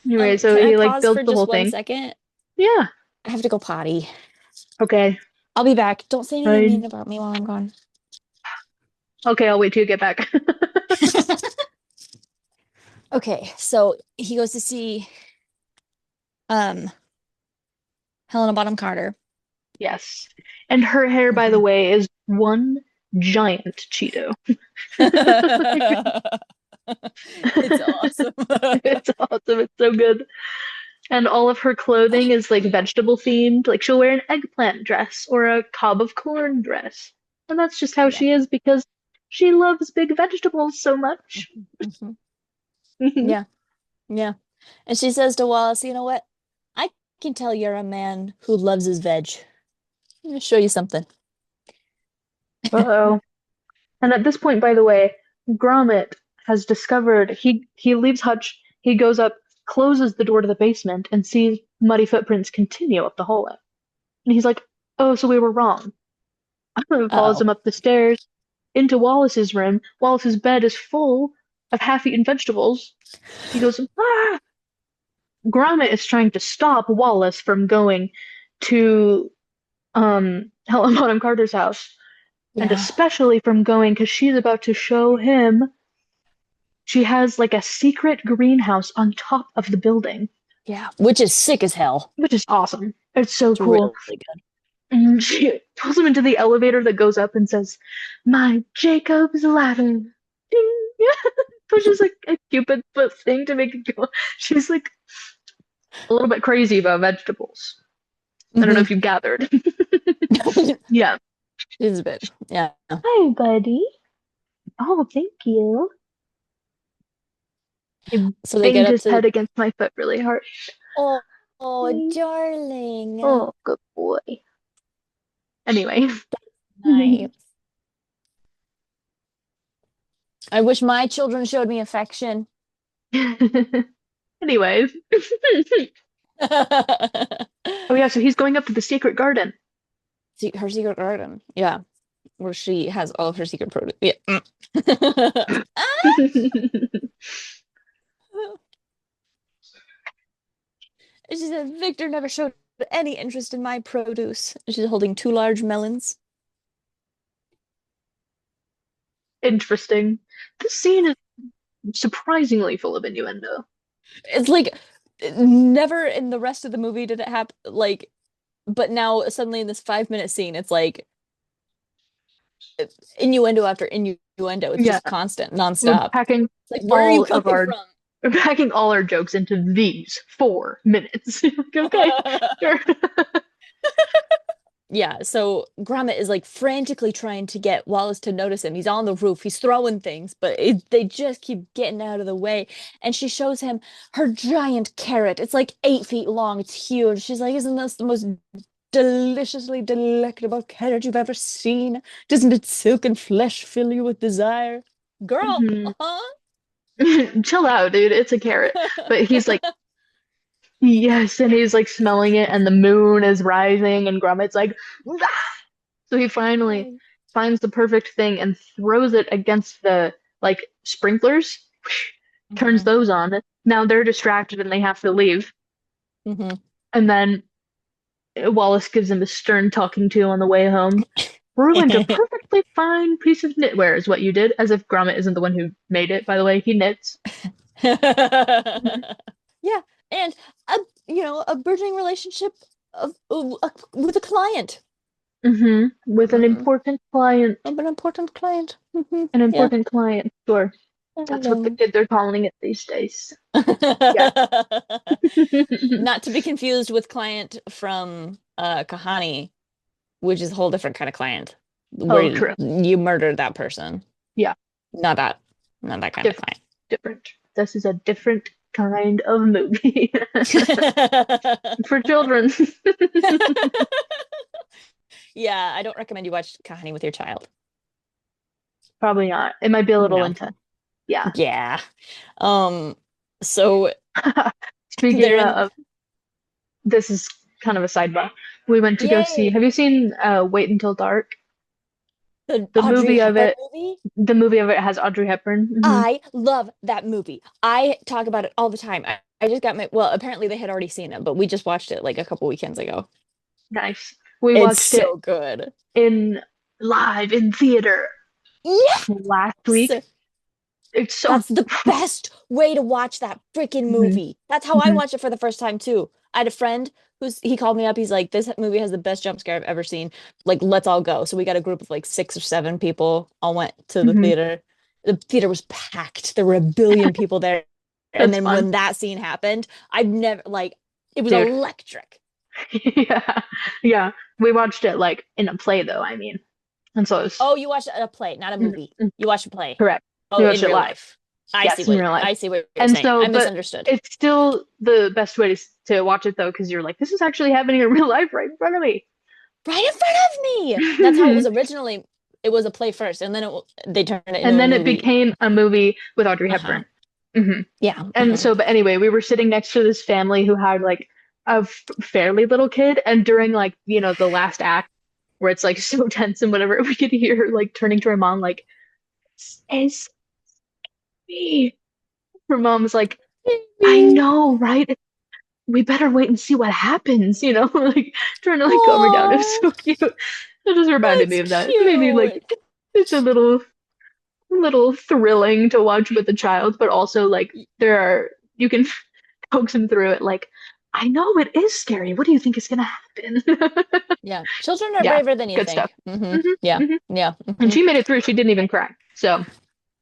Speaker 1: Anyway, so
Speaker 2: Can I
Speaker 1: he like
Speaker 2: pause
Speaker 1: builds
Speaker 2: for
Speaker 1: the whole
Speaker 2: just one
Speaker 1: thing.
Speaker 2: second?
Speaker 1: Yeah.
Speaker 2: I have to go potty.
Speaker 1: Okay.
Speaker 2: I'll be back. Don't say anything
Speaker 1: Fine.
Speaker 2: mean about me while I'm gone.
Speaker 1: Okay, I'll wait till you get back.
Speaker 2: Okay, so he goes to see um Helena Bonham Carter.
Speaker 1: Yes. And her hair, by the
Speaker 2: Mhm.
Speaker 1: way, is one giant Cheeto. so good. And all of her clothing is like vegetable themed. Like she'll wear an eggplant dress or a cob of corn dress. And that's just how
Speaker 2: Yeah.
Speaker 1: she is because she loves big vegetables so much.
Speaker 2: Mhm. Yeah. Yeah. And she says to Wallace, you know what? I can tell you're a man who loves his veg. I'm gonna show you something.
Speaker 1: Uh-oh. And at this point, by the way, Gromit has discovered he leaves Hutch, he goes up, closes the door to the basement, and sees muddy footprints continue up the hallway. And he's like, "Oh, so we were wrong." Follows
Speaker 2: Uh-oh.
Speaker 1: him up the stairs into Wallace's room. Wallace's bed is full of half-eaten vegetables. He goes, "Ah!" Gromit is trying to stop Wallace from going to Helen Bonham Carter's house, and
Speaker 2: Yeah.
Speaker 1: especially from going because she's about to show him she has like a secret greenhouse on top of the building,
Speaker 2: Yeah. Which is sick as hell.
Speaker 1: which is awesome. It's so
Speaker 2: It's really
Speaker 1: cool.
Speaker 2: good.
Speaker 1: And she pulls him into the elevator that goes up and says, "My Jacob's ladder." Ding. Pushes like a Cupid foot thing to make it go. She's like a little bit crazy about vegetables. I don't know
Speaker 2: Hmm.
Speaker 1: if you gathered. Yeah.
Speaker 2: It's a bit. Yeah.
Speaker 1: Hi, buddy. Oh, thank you. He
Speaker 2: So they get
Speaker 1: banged
Speaker 2: up
Speaker 1: his
Speaker 2: to,
Speaker 1: head against my foot really hard.
Speaker 2: oh, oh, darling.
Speaker 1: Oh, good boy. Anyway.
Speaker 2: Nice. I wish my children showed me affection.
Speaker 1: Anyways. Oh yeah, so he's going up to the secret garden.
Speaker 2: See, her secret garden. Yeah. Where she has all of her secret produce. Yeah. Mm. And she said, Victor never showed any interest in my produce. And she's holding two large melons.
Speaker 1: Interesting. This scene is surprisingly full of innuendo.
Speaker 2: It's like never in the rest of the movie did it happen. Like, but now suddenly in this 5 minute scene, it's like innuendo after innuendo. It's
Speaker 1: Yeah,
Speaker 2: just constant,
Speaker 1: we're
Speaker 2: nonstop.
Speaker 1: packing
Speaker 2: It's like, where are you
Speaker 1: all of
Speaker 2: coming
Speaker 1: our
Speaker 2: from?
Speaker 1: we're packing all our jokes into these 4 minutes. Like, okay, sure.
Speaker 2: Yeah, so Gromit is like frantically trying to get Wallace to notice him. He's on the roof, he's throwing things, but they just keep getting out of the way. And she shows him her giant carrot. It's like 8 feet long, it's huge. She's like, isn't this the most deliciously delectable carrot you've ever seen? Doesn't its silken flesh fill you with desire? Girl,
Speaker 1: Mhm.
Speaker 2: huh?
Speaker 1: Chill out, dude. It's a carrot. But he's like, yes, and he's like smelling it, and the moon is rising, and Grumit's like, "Ah!" So he finally finds the perfect thing and throws it against the like sprinklers, turns
Speaker 2: Hmm.
Speaker 1: those on. Now they're distracted and they have to leave.
Speaker 2: Hmm.
Speaker 1: And then Wallace gives him a stern talking to on the way home. Ruined a perfectly fine piece of knitwear is what you did, as if Gromit isn't the one who made it, by the way. He knits.
Speaker 2: Yeah, and a a burgeoning relationship with a client,
Speaker 1: With an
Speaker 2: mm,
Speaker 1: important client.
Speaker 2: of an important client.
Speaker 1: An
Speaker 2: Yeah,
Speaker 1: important client. Sure. That's what the
Speaker 2: hello.
Speaker 1: kids are calling it these days. Yeah.
Speaker 2: Not to be confused with client from Kahani, which is a whole different kind of client,
Speaker 1: Oh,
Speaker 2: where
Speaker 1: true.
Speaker 2: you murdered that person.
Speaker 1: Yeah.
Speaker 2: Not that, not that kind of
Speaker 1: Different.
Speaker 2: client.
Speaker 1: Different. This is a different kind of movie for children.
Speaker 2: Yeah, I don't recommend you watch Kahani with your child.
Speaker 1: Probably not. It might be a little
Speaker 2: No.
Speaker 1: intense. Yeah.
Speaker 2: Yeah. Um, so
Speaker 1: Speaking
Speaker 2: they're in
Speaker 1: of, this is kind of a sidebar. We went to go see,
Speaker 2: yay,
Speaker 1: have you seen Wait Until Dark?
Speaker 2: the
Speaker 1: The
Speaker 2: Audrey
Speaker 1: movie of
Speaker 2: Hepburn
Speaker 1: it,
Speaker 2: movie.
Speaker 1: the movie of it has Audrey Hepburn.
Speaker 2: I love that movie. I talk about it all the time. I just got my, well, apparently they had already seen it, but we just watched it like a couple weekends ago.
Speaker 1: Nice. We
Speaker 2: It's
Speaker 1: watched it
Speaker 2: so good.
Speaker 1: in live in theater
Speaker 2: Yes.
Speaker 1: last week. It's so
Speaker 2: That's the best way to watch that freaking
Speaker 1: Mhm,
Speaker 2: movie. That's how I
Speaker 1: mhm,
Speaker 2: watched it for the first time too. I had a friend he called me up. He's like, this movie has the best jump scare I've ever seen. Like, let's all go. So we got a group of like 6 or 7 people, all went to the
Speaker 1: mhm.
Speaker 2: theater. The theater was packed. There were a billion people there. And
Speaker 1: That's
Speaker 2: then
Speaker 1: fun.
Speaker 2: when that scene happened, I've never like it was
Speaker 1: Dude.
Speaker 2: electric.
Speaker 1: Yeah. Yeah. We watched it like in a play though, I mean. And so it was
Speaker 2: Oh, you watched a play, not a
Speaker 1: Mhm,
Speaker 2: movie.
Speaker 1: mhm,
Speaker 2: You watched a play.
Speaker 1: correct.
Speaker 2: Oh,
Speaker 1: We
Speaker 2: in
Speaker 1: watched it
Speaker 2: real
Speaker 1: live.
Speaker 2: life.
Speaker 1: Yes, in real life.
Speaker 2: I see what you're
Speaker 1: And
Speaker 2: saying.
Speaker 1: so,
Speaker 2: I
Speaker 1: but
Speaker 2: misunderstood.
Speaker 1: it's still the best way to watch it though, because you're like, this is actually happening in real life right in front of me.
Speaker 2: Right in front of me. That's how it was originally. It was a play first, and then they turned it into
Speaker 1: And
Speaker 2: a
Speaker 1: then it
Speaker 2: movie.
Speaker 1: became a movie with Audrey
Speaker 2: Uh-huh.
Speaker 1: Hepburn. hmm
Speaker 2: Yeah.
Speaker 1: And
Speaker 2: Uh-huh.
Speaker 1: so, but anyway, we were sitting next to this family who had like a fairly little kid, and during like, the last act where it's like so tense and whatever, we could hear her like turning to her mom, like, it's me. Her mom's like, I know, right? We better wait and see what happens, like trying to like calm her down. It was
Speaker 2: Oh,
Speaker 1: so cute. It just reminded me
Speaker 2: that's
Speaker 1: of that. It made me like
Speaker 2: cute.
Speaker 1: it's a little thrilling to watch with a child, but also like you can coax him through it like, I know it is scary. What do you think is gonna happen?
Speaker 2: Yeah. Children are
Speaker 1: Yeah,
Speaker 2: braver than you
Speaker 1: good stuff.
Speaker 2: think. Hmm.
Speaker 1: hmm
Speaker 2: Yeah.
Speaker 1: hmm
Speaker 2: Yeah.
Speaker 1: And
Speaker 2: Hmm.
Speaker 1: she made it through. She didn't even cry. So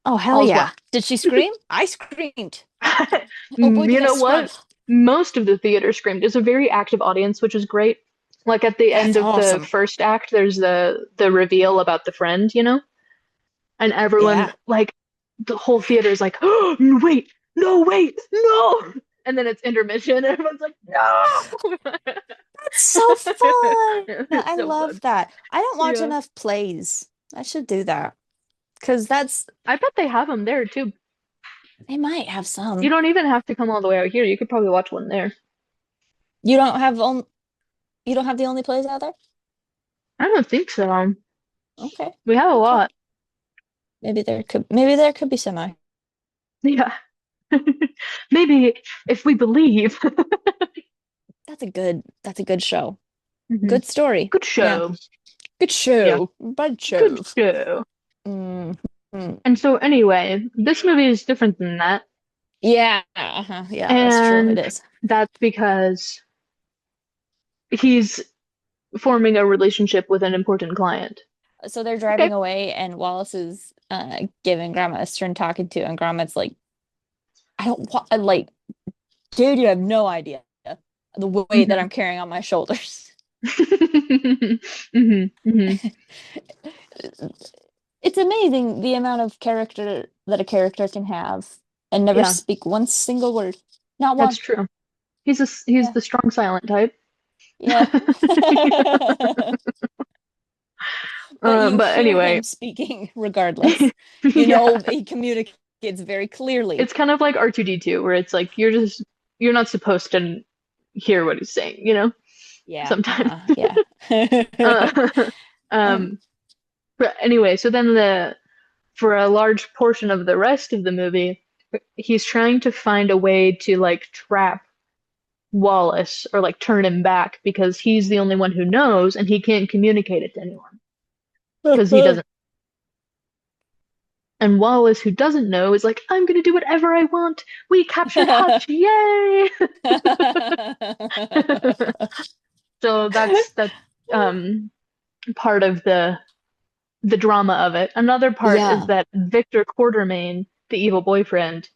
Speaker 2: Oh, hell
Speaker 1: all's
Speaker 2: yeah.
Speaker 1: well.
Speaker 2: Did she scream? I screamed. Oh boy,
Speaker 1: You
Speaker 2: did I
Speaker 1: know what?
Speaker 2: scrump.
Speaker 1: Most of the theater screamed. It's a very active audience, which is great. Like at the end
Speaker 2: That's
Speaker 1: of the
Speaker 2: awesome.
Speaker 1: first act, there's the reveal about the friend, and everyone
Speaker 2: Yeah.
Speaker 1: like the whole theater is like, oh, no, wait, no, wait, no, and then it's intermission, and everyone's like, no.
Speaker 2: That's so fun.
Speaker 1: It's
Speaker 2: I
Speaker 1: so
Speaker 2: love
Speaker 1: fun.
Speaker 2: that. I don't watch
Speaker 1: Yeah,
Speaker 2: enough plays. I should do that because that's
Speaker 1: I bet they have them there too.
Speaker 2: they might have
Speaker 1: You
Speaker 2: some.
Speaker 1: don't even have to come all the way out here. You could probably watch one there.
Speaker 2: You don't have you don't have the only plays out there?
Speaker 1: I don't think so.
Speaker 2: Okay.
Speaker 1: We have a
Speaker 2: Okay.
Speaker 1: lot.
Speaker 2: Maybe there could be semi.
Speaker 1: Yeah. Maybe if we believe.
Speaker 2: That's a good show.
Speaker 1: Mhm.
Speaker 2: Good story.
Speaker 1: Good
Speaker 2: Yeah.
Speaker 1: show.
Speaker 2: Good
Speaker 1: Yeah,
Speaker 2: show. Bud
Speaker 1: good
Speaker 2: Chove.
Speaker 1: show.
Speaker 2: Mm. Mm.
Speaker 1: And so anyway, this movie is different than that.
Speaker 2: Yeah. Uh-huh. Yeah, that's true. It
Speaker 1: And
Speaker 2: is.
Speaker 1: that's because he's forming a relationship with an important client.
Speaker 2: So they're
Speaker 1: Okay.
Speaker 2: driving away and Wallace is giving Grandma a stern talking to and Grandma's like, I don't want like, dude, you have no idea the weight that
Speaker 1: hmm
Speaker 2: I'm carrying on my shoulders.
Speaker 1: hmm hmm
Speaker 2: It's amazing the amount of character that a character can have and never
Speaker 1: Yeah,
Speaker 2: speak one single word. Not
Speaker 1: that's
Speaker 2: one.
Speaker 1: true. He's
Speaker 2: Yeah.
Speaker 1: the strong silent type.
Speaker 2: Yeah. But you
Speaker 1: But
Speaker 2: hear
Speaker 1: anyway,
Speaker 2: him speaking regardless. You
Speaker 1: yeah,
Speaker 2: know, he communicates very clearly.
Speaker 1: it's kind of like R2D2, where it's like you're not supposed to hear what he's saying,
Speaker 2: Yeah.
Speaker 1: sometimes.
Speaker 2: Uh-huh. Yeah.
Speaker 1: Uh,
Speaker 2: Um,
Speaker 1: um, but anyway, so then for a large portion of the rest of the movie, he's trying to find a way to like trap Wallace or like turn him back because he's the only one who knows and he can't communicate it to anyone because he doesn't. And Wallace, who doesn't know, is like, I'm gonna do whatever I want. We captured Hutch, yay! So that's part of the drama of it. Another part is
Speaker 2: Yeah.
Speaker 1: that Victor Quartermain, the evil boyfriend,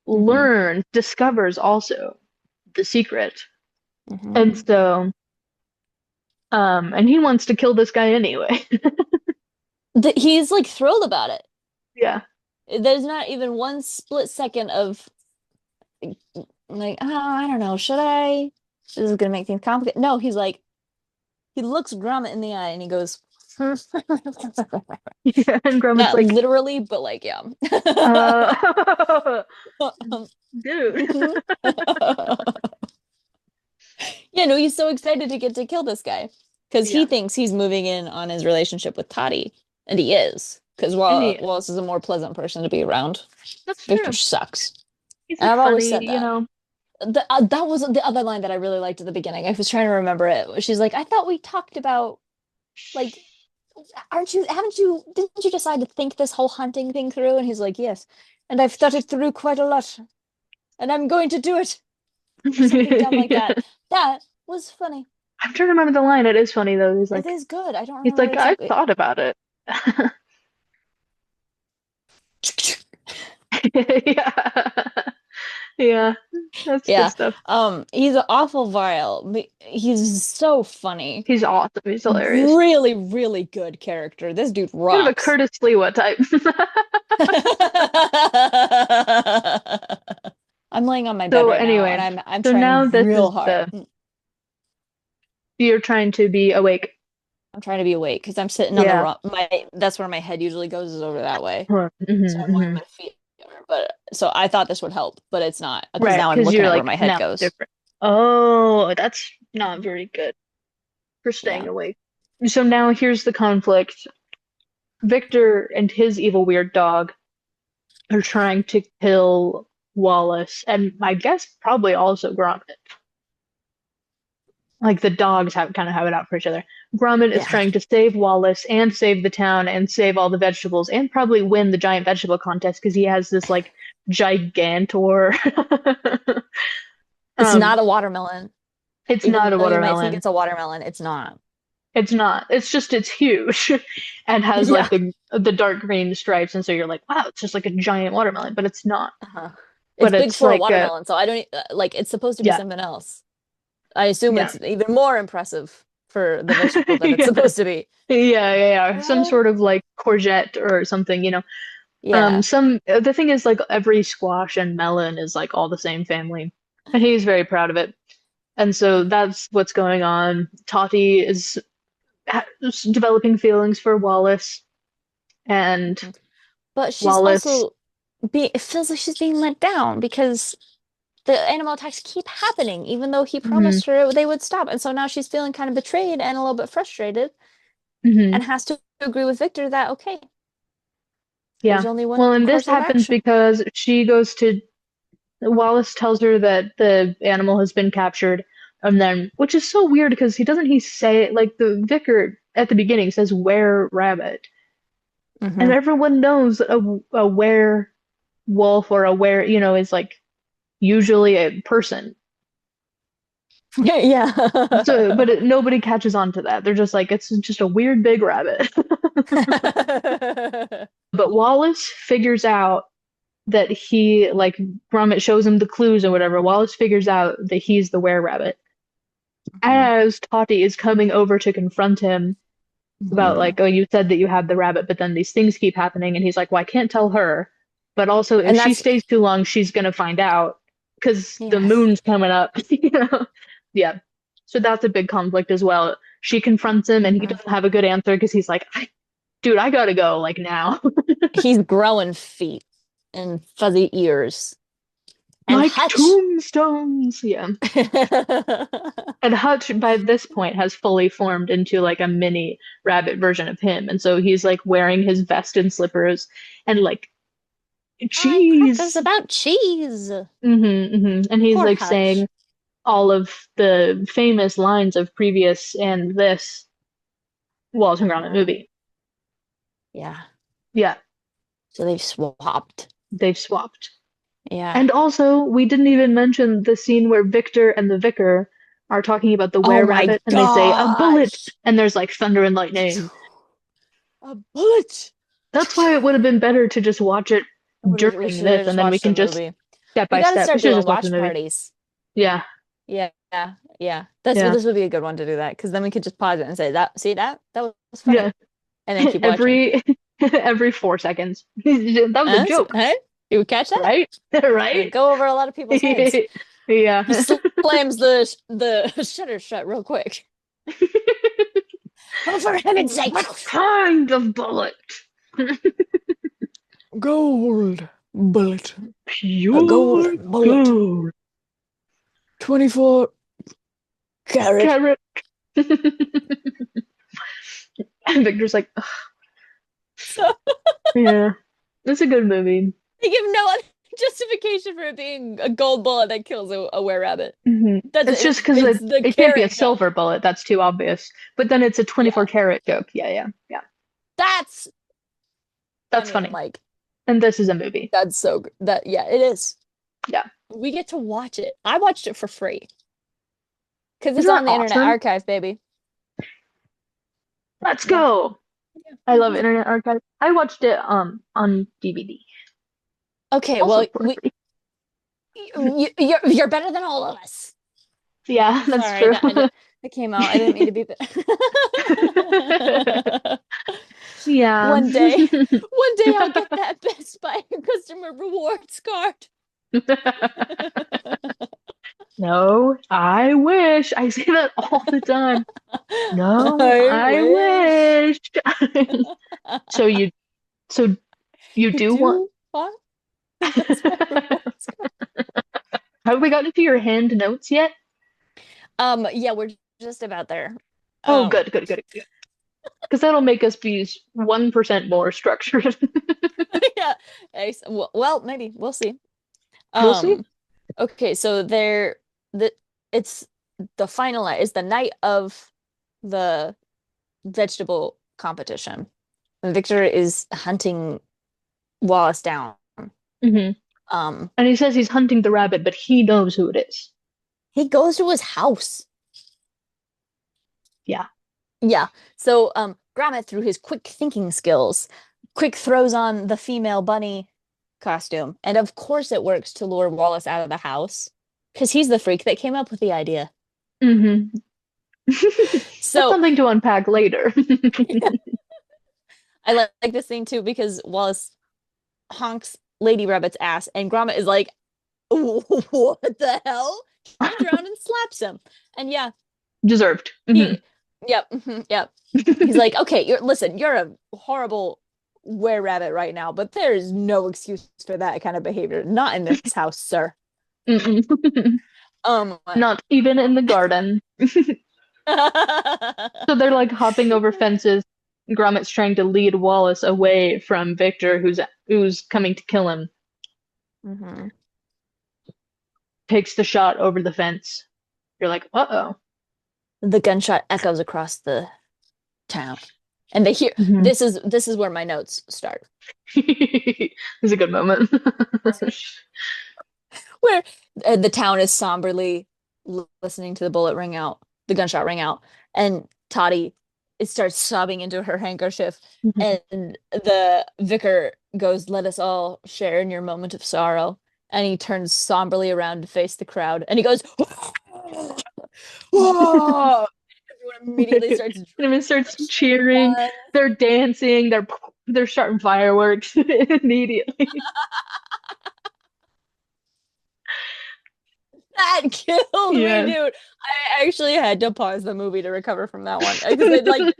Speaker 2: Hmm.
Speaker 1: discovers also the secret.
Speaker 2: Hmm.
Speaker 1: And so, and he wants to kill this guy anyway.
Speaker 2: He's like thrilled about it.
Speaker 1: Yeah.
Speaker 2: There's not even one split second of like, oh, I don't know, should I? This is gonna make things complicated. No, he's like, he looks Gromit in the eye and he goes,
Speaker 1: Yeah. And Grumman's
Speaker 2: not
Speaker 1: like,
Speaker 2: literally, but like, yeah.
Speaker 1: uh, dude.
Speaker 2: Yeah, no, he's so excited to get to kill this guy because he
Speaker 1: Yeah.
Speaker 2: thinks he's moving in on his relationship with Toddy, and he is because
Speaker 1: And he is.
Speaker 2: Wallace is a more pleasant person to be around.
Speaker 1: That's
Speaker 2: Victor
Speaker 1: true.
Speaker 2: sucks,
Speaker 1: He's
Speaker 2: and
Speaker 1: like
Speaker 2: I've always
Speaker 1: funny,
Speaker 2: said that. That was the other line that I really liked at the beginning. I was trying to remember it. She's like, "I thought we talked about like, didn't you decide to think this whole hunting thing through?" And he's like, "Yes, and I've thought it through quite a lot, and I'm going to do it," or something dumb like
Speaker 1: Yeah.
Speaker 2: that. That was funny.
Speaker 1: I'm trying to remember the line. It is funny though.
Speaker 2: It is good. I don't
Speaker 1: He's
Speaker 2: remember
Speaker 1: like, I've
Speaker 2: exactly.
Speaker 1: thought about it. Yeah. Yeah, that's good
Speaker 2: Yeah.
Speaker 1: stuff.
Speaker 2: He's awful vile. He's so funny.
Speaker 1: He's awesome. He's hilarious.
Speaker 2: Really, really good character. This dude
Speaker 1: Kind of a
Speaker 2: rocks.
Speaker 1: Curtis Lewa type.
Speaker 2: I'm laying on my bed
Speaker 1: So
Speaker 2: right now and
Speaker 1: anyway,
Speaker 2: I'm
Speaker 1: so now
Speaker 2: trying
Speaker 1: this
Speaker 2: real
Speaker 1: is
Speaker 2: hard.
Speaker 1: the you're trying to be awake.
Speaker 2: I'm trying to be awake because I'm sitting on the
Speaker 1: Yeah.
Speaker 2: wrong my that's where my head usually goes is over that way. So
Speaker 1: Hmm,
Speaker 2: I'm laying
Speaker 1: hmm.
Speaker 2: my feet together. But so I thought this would help, but it's not because
Speaker 1: Right,
Speaker 2: now I'm
Speaker 1: because
Speaker 2: looking
Speaker 1: you're
Speaker 2: at where
Speaker 1: like
Speaker 2: my head
Speaker 1: now it's
Speaker 2: goes.
Speaker 1: different. Oh, that's not very good for staying
Speaker 2: Yeah.
Speaker 1: awake. So now here's the conflict. Victor and his evil weird dog are trying to kill Wallace, and I guess probably also Gromit. Like the dogs have kind of have it out for each other. Gromit is
Speaker 2: Yeah.
Speaker 1: trying to save Wallace and save the town and save all the vegetables and probably win the giant vegetable contest because he has this like gigantor.
Speaker 2: It's
Speaker 1: Um,
Speaker 2: not a watermelon.
Speaker 1: it's not
Speaker 2: Even
Speaker 1: a
Speaker 2: though you might think
Speaker 1: watermelon.
Speaker 2: it's a watermelon, it's not.
Speaker 1: It's not. It's just it's huge and has
Speaker 2: Yeah.
Speaker 1: like the dark green stripes, and so you're like, wow, it's just like a giant watermelon, but it's not.
Speaker 2: Uh-huh. It's
Speaker 1: But
Speaker 2: big
Speaker 1: it's
Speaker 2: for a
Speaker 1: like
Speaker 2: watermelon, so I don't like it's supposed to be
Speaker 1: yeah,
Speaker 2: something else. I assume
Speaker 1: yeah.
Speaker 2: it's even more impressive for the vegetable that it's
Speaker 1: Yeah.
Speaker 2: supposed to be.
Speaker 1: Yeah. Some sort of like courgette or something, you know.
Speaker 2: Yeah.
Speaker 1: Some the thing is like every squash and melon is like all the same family, and he's very proud of it. And so that's what's going on. Totty is developing feelings for Wallace, and
Speaker 2: Mhm. But she's
Speaker 1: Wallace.
Speaker 2: also it feels like she's being let down because the animal attacks keep happening, even though he
Speaker 1: Mhm,
Speaker 2: promised her they would stop. And so now she's feeling kind of betrayed and a little bit frustrated
Speaker 1: mhm.
Speaker 2: and has to agree with Victor that, okay, there's
Speaker 1: Yeah.
Speaker 2: only one
Speaker 1: Well, and this
Speaker 2: course of
Speaker 1: happens
Speaker 2: action.
Speaker 1: because she goes to Wallace tells her that the animal has been captured, and then which is so weird because he say like the vicar at the beginning says were rabbit, and
Speaker 2: Hmm.
Speaker 1: everyone knows a were wolf or a were is like usually a person.
Speaker 2: Yeah.
Speaker 1: So, but nobody catches on to that. They're just like it's just a weird big rabbit. But Wallace figures out that he like Gromit shows him the clues or whatever. Wallace figures out that he's the were-rabbit
Speaker 2: Mhm.
Speaker 1: as Totty is coming over to confront him about
Speaker 2: Mhm.
Speaker 1: like, oh, you said that you had the rabbit, but then these things keep happening, and he's like, well, I can't tell her, but also if
Speaker 2: And
Speaker 1: she
Speaker 2: that's
Speaker 1: stays too long, she's gonna find out because the
Speaker 2: yes.
Speaker 1: moon's coming up, you know? Yeah. So that's a big conflict as well. She confronts him, and he
Speaker 2: Mhm.
Speaker 1: doesn't have a good answer because he's like, dude, I gotta go like now.
Speaker 2: He's growing feet and fuzzy ears. And
Speaker 1: Like
Speaker 2: Hutch.
Speaker 1: tombstones. Yeah. And Hutch by this point has fully formed into like a mini rabbit version of him. And so he's like wearing his vest and slippers and like
Speaker 2: I practice
Speaker 1: cheese.
Speaker 2: about cheese.
Speaker 1: And he's
Speaker 2: Poor
Speaker 1: like
Speaker 2: Hutch.
Speaker 1: saying all of the famous lines of previous and this Wallace and Gromit
Speaker 2: Uh-huh.
Speaker 1: movie.
Speaker 2: Yeah.
Speaker 1: Yeah,
Speaker 2: So they've swapped.
Speaker 1: they've swapped.
Speaker 2: Yeah.
Speaker 1: And also, we didn't even mention the scene where Victor and the vicar are talking about the
Speaker 2: Oh my
Speaker 1: were-rabbit and they say a bullet
Speaker 2: gosh.
Speaker 1: and there's like thunder and lightning.
Speaker 2: A bullet.
Speaker 1: That's why it would have been better to just watch it
Speaker 2: We
Speaker 1: during
Speaker 2: should have
Speaker 1: this,
Speaker 2: just
Speaker 1: and then we
Speaker 2: watched the
Speaker 1: can just
Speaker 2: movie.
Speaker 1: step
Speaker 2: We
Speaker 1: by
Speaker 2: got to
Speaker 1: step. We
Speaker 2: start
Speaker 1: should
Speaker 2: doing
Speaker 1: just watch the
Speaker 2: watch
Speaker 1: movie.
Speaker 2: parties.
Speaker 1: Yeah,
Speaker 2: Yeah. That's
Speaker 1: yeah,
Speaker 2: this would be a good one to do that because then we could just pause it and say that. See that? That was
Speaker 1: yeah.
Speaker 2: funny, and then keep watching.
Speaker 1: Every 4 seconds. That was a joke,
Speaker 2: Hey, you catch that?
Speaker 1: right?
Speaker 2: It'll
Speaker 1: Right?
Speaker 2: go over a lot of people's heads.
Speaker 1: Yeah.
Speaker 2: He slams the shutter shut real quick. Oh, for heaven's sake!
Speaker 1: What kind of bullet?
Speaker 2: Gold bullet. A
Speaker 1: Pure
Speaker 2: gold bullet.
Speaker 1: gold.
Speaker 2: 24 carat.
Speaker 1: Carrot. And Victor's like, "Ugh,
Speaker 2: So
Speaker 1: yeah, it's a good movie.
Speaker 2: they give no other justification for it being a gold bullet that kills a were-rabbit. That's
Speaker 1: It's just because
Speaker 2: it's the
Speaker 1: it can't be a
Speaker 2: carrot joke.
Speaker 1: silver bullet. That's too obvious. But then it's a 24
Speaker 2: Yeah.
Speaker 1: karat joke. Yeah.
Speaker 2: That's I
Speaker 1: That's
Speaker 2: mean,
Speaker 1: funny.
Speaker 2: like
Speaker 1: And this is a movie.
Speaker 2: that's so good. That yeah, it is.
Speaker 1: Yeah.
Speaker 2: We get to watch it. I watched it for free because it's
Speaker 1: Isn't that
Speaker 2: on the Internet
Speaker 1: awesome?
Speaker 2: Archive, baby.
Speaker 1: Let's
Speaker 2: Yeah.
Speaker 1: go.
Speaker 2: Yeah.
Speaker 1: I love Internet Archive. I watched it on DVD.
Speaker 2: Okay,
Speaker 1: Also
Speaker 2: well,
Speaker 1: for free.
Speaker 2: You're better than all of us.
Speaker 1: Yeah, that's
Speaker 2: Sorry,
Speaker 1: true.
Speaker 2: that came out. I didn't mean to be.
Speaker 1: Yeah.
Speaker 2: One day I'll get that Best Buy customer rewards card.
Speaker 1: No, I wish. I say that all the time. No,
Speaker 2: I
Speaker 1: I
Speaker 2: wish.
Speaker 1: wish. So you so you
Speaker 2: You
Speaker 1: do want
Speaker 2: do want the Best Buy rewards card?
Speaker 1: have we gotten to your hand notes yet?
Speaker 2: Yeah, we're just about there.
Speaker 1: Oh,
Speaker 2: Um,
Speaker 1: good, good, good, good. Because that'll make us be 1% more structured.
Speaker 2: yeah. Well, maybe we'll see.
Speaker 1: We'll see.
Speaker 2: Um, okay, so the it's the final night. It's the night of the vegetable competition. Victor is hunting Wallace down.
Speaker 1: Hmm.
Speaker 2: Um,
Speaker 1: And he says he's hunting the rabbit, but he knows who it is.
Speaker 2: he goes to his house.
Speaker 1: Yeah.
Speaker 2: Yeah. So, Gromit, through his quick thinking skills, quick throws on the female bunny costume. And of course it works to lure Wallace out of the house because he's the freak that came up with the idea.
Speaker 1: Hmm. That's
Speaker 2: So
Speaker 1: something to unpack later.
Speaker 2: I like this thing too because Wallace honks Lady Rabbit's ass and Gromit is like, what the hell? Turns around and slaps him. And yeah,
Speaker 1: Deserved. Hmm.
Speaker 2: he, yep, yep. He's like, okay, you're a horrible were-rabbit right now, but there is no excuse for that kind of behavior. Not in this house, sir.
Speaker 1: Mm-mm.
Speaker 2: Um,
Speaker 1: Not even in the garden. So they're like hopping over fences. Gromit's trying to lead Wallace away from Victor, who's coming to kill him.
Speaker 2: Mhm.
Speaker 1: Takes the shot over the fence. You're like, uh-oh.
Speaker 2: The gunshot echoes across the town, and they hear
Speaker 1: Hmm.
Speaker 2: this is where my notes start.
Speaker 1: It's a good moment.
Speaker 2: Where the town is somberly listening to the bullet ring out, the gunshot ring out, and Toddy it starts sobbing into her handkerchief, and the vicar goes, "Let us all share in your moment of sorrow." And he turns somberly around to face the crowd, and he goes, "Whoa!" Everyone immediately starts
Speaker 1: Everyone
Speaker 2: drinking
Speaker 1: starts cheering.
Speaker 2: blood.
Speaker 1: They're dancing. They're starting fireworks immediately.
Speaker 2: That killed me,
Speaker 1: Yeah.
Speaker 2: dude. I actually had to pause the movie to recover from that one because it like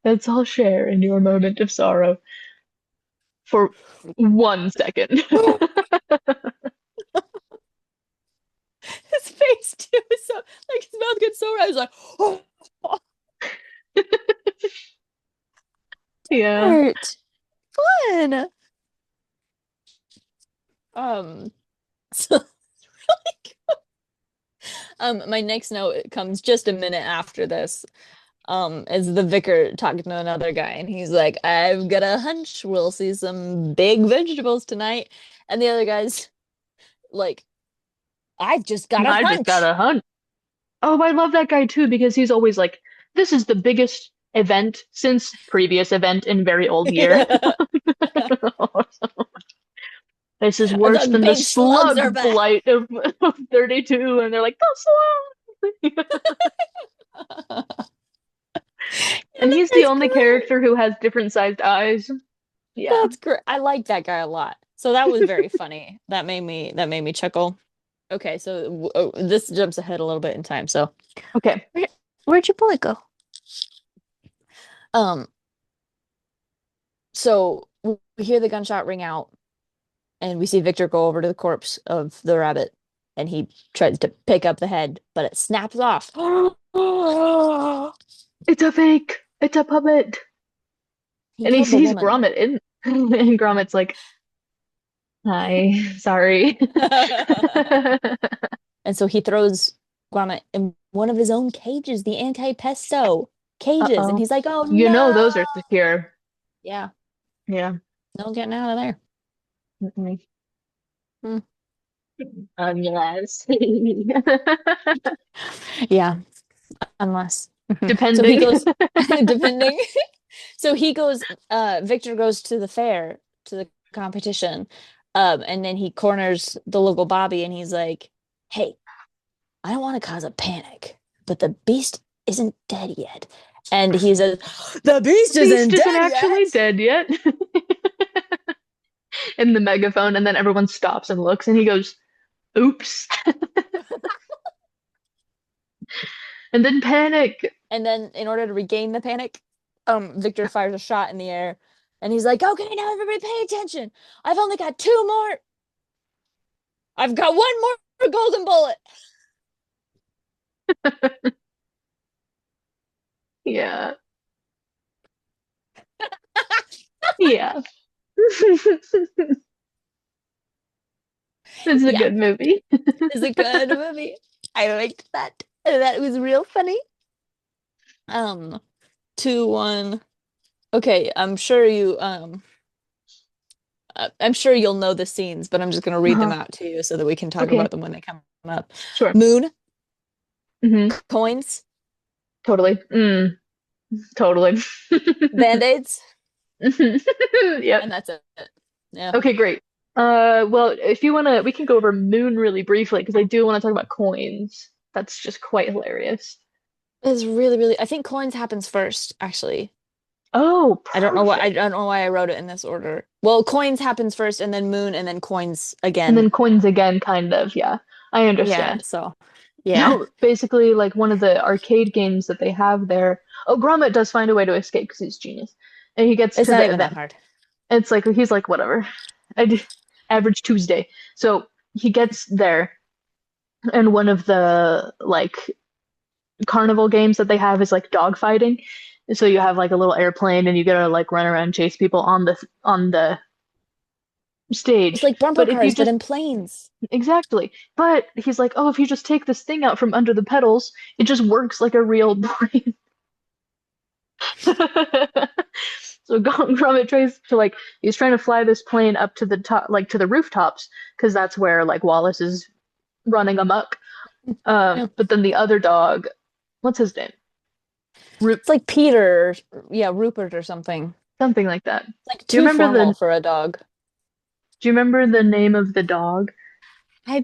Speaker 1: Let's all share in your moment of sorrow for 1 second.
Speaker 2: his face too is so like his mouth gets so red. I was like, oh,
Speaker 1: Yeah.
Speaker 2: hurt. Fun. Um, so my next note comes just a minute after this. Is the vicar talking to another guy, and he's like, "I've got a hunch we'll see some big vegetables tonight," and the other guy's like, "I've just got a
Speaker 1: I just got
Speaker 2: hunch."
Speaker 1: a hunch. Oh, I love that guy too because he's always like, this is the biggest event since previous event in very old year. This is worse
Speaker 2: The
Speaker 1: than the
Speaker 2: big slugs are
Speaker 1: slug
Speaker 2: back.
Speaker 1: blight of 32. And they're like, the slug.
Speaker 2: And
Speaker 1: And he's the
Speaker 2: that's
Speaker 1: only
Speaker 2: great.
Speaker 1: character who has different sized eyes. Yeah.
Speaker 2: That's great. I like that guy a lot. So that was very funny. That made me chuckle. Okay, so this jumps ahead a little bit in time. So
Speaker 1: Okay.
Speaker 2: where, where'd your bullet go? Um, so we hear the gunshot ring out, and we see Victor go over to the corpse of the rabbit, and he tries to pick up the head, but it snaps off.
Speaker 1: It's a fake. It's a puppet.
Speaker 2: He
Speaker 1: And he
Speaker 2: killed the
Speaker 1: sees
Speaker 2: woman.
Speaker 1: Gromit in. And Gromit's like, hi, sorry.
Speaker 2: And so he throws Gromit in one of his own cages, the anti-pesto cages. And
Speaker 1: Uh-oh.
Speaker 2: he's like, oh
Speaker 1: You know
Speaker 2: no.
Speaker 1: those are secure.
Speaker 2: Yeah,
Speaker 1: Yeah.
Speaker 2: no getting out of there.
Speaker 1: Mm-mm.
Speaker 2: Hmm.
Speaker 1: Unless.
Speaker 2: Yeah, unless. So he
Speaker 1: Depending.
Speaker 2: goes, depending. So he goes, Victor goes to the fair, to the competition. And then he corners the local Bobby and he's like, "Hey, I don't want to cause a panic, but the beast isn't dead yet." And he says, "The beast
Speaker 1: Beast
Speaker 2: isn't
Speaker 1: isn't
Speaker 2: dead
Speaker 1: actually
Speaker 2: yet."
Speaker 1: dead yet. In the megaphone, and then everyone stops and looks, and he goes, "Oops," and then panic.
Speaker 2: And then in order to regain the panic, Victor fires a shot in the air and he's like, "Okay, now everybody pay attention. I've only got two more. I've got one more golden bullet."
Speaker 1: Yeah, yeah. It's a
Speaker 2: Yeah,
Speaker 1: good movie.
Speaker 2: it's a good movie. I liked that. That was real funny. Um, 2-1. Okay, I'm sure you'll know the scenes, but I'm just gonna read them
Speaker 1: Uh-huh.
Speaker 2: out to you so that we can talk
Speaker 1: Okay,
Speaker 2: about them when they come up.
Speaker 1: sure.
Speaker 2: Moon,
Speaker 1: Hmm.
Speaker 2: coins,
Speaker 1: Totally. Totally.
Speaker 2: band-aids,
Speaker 1: Yep.
Speaker 2: and that's it. Yeah.
Speaker 1: Okay, great. Well, if you wanna, we can go over Moon really briefly because I do want to talk about coins. That's just quite hilarious.
Speaker 2: It's really, really, I think coins happens first, actually.
Speaker 1: Oh,
Speaker 2: I
Speaker 1: perfect.
Speaker 2: don't know why I wrote it in this order. Well, coins happens first and then moon and then coins
Speaker 1: And
Speaker 2: again.
Speaker 1: then coins again, kind of. Yeah, I
Speaker 2: Yeah,
Speaker 1: understand.
Speaker 2: so yeah.
Speaker 1: So basically, like one of the arcade games that they have there. Oh, Gromit does find a way to escape because he's a genius, and he gets
Speaker 2: It's
Speaker 1: to
Speaker 2: not
Speaker 1: the
Speaker 2: even that
Speaker 1: event.
Speaker 2: hard.
Speaker 1: It's like he's like whatever. I do average Tuesday. So he gets there, and one of the like carnival games that they have is like dog fighting. So you have like a little airplane, and you gotta like run around and chase people on the
Speaker 2: It's
Speaker 1: stage.
Speaker 2: like bumper
Speaker 1: But if you
Speaker 2: cars, but
Speaker 1: just
Speaker 2: in planes.
Speaker 1: exactly. But he's like, oh, if you just take this thing out from under the pedals, it just works like a real brain. So Gromit tries to like he's trying to fly this plane up to the top, like to the rooftops, because that's where like Wallace is running amok.
Speaker 2: Yeah.
Speaker 1: But then the other dog, what's his name? Roop,
Speaker 2: It's like Peter, yeah, Rupert or something.
Speaker 1: something like that.
Speaker 2: It's like
Speaker 1: Do you
Speaker 2: too
Speaker 1: remember
Speaker 2: formal
Speaker 1: the
Speaker 2: for a dog.
Speaker 1: Do you remember the name of the dog?
Speaker 2: Hi,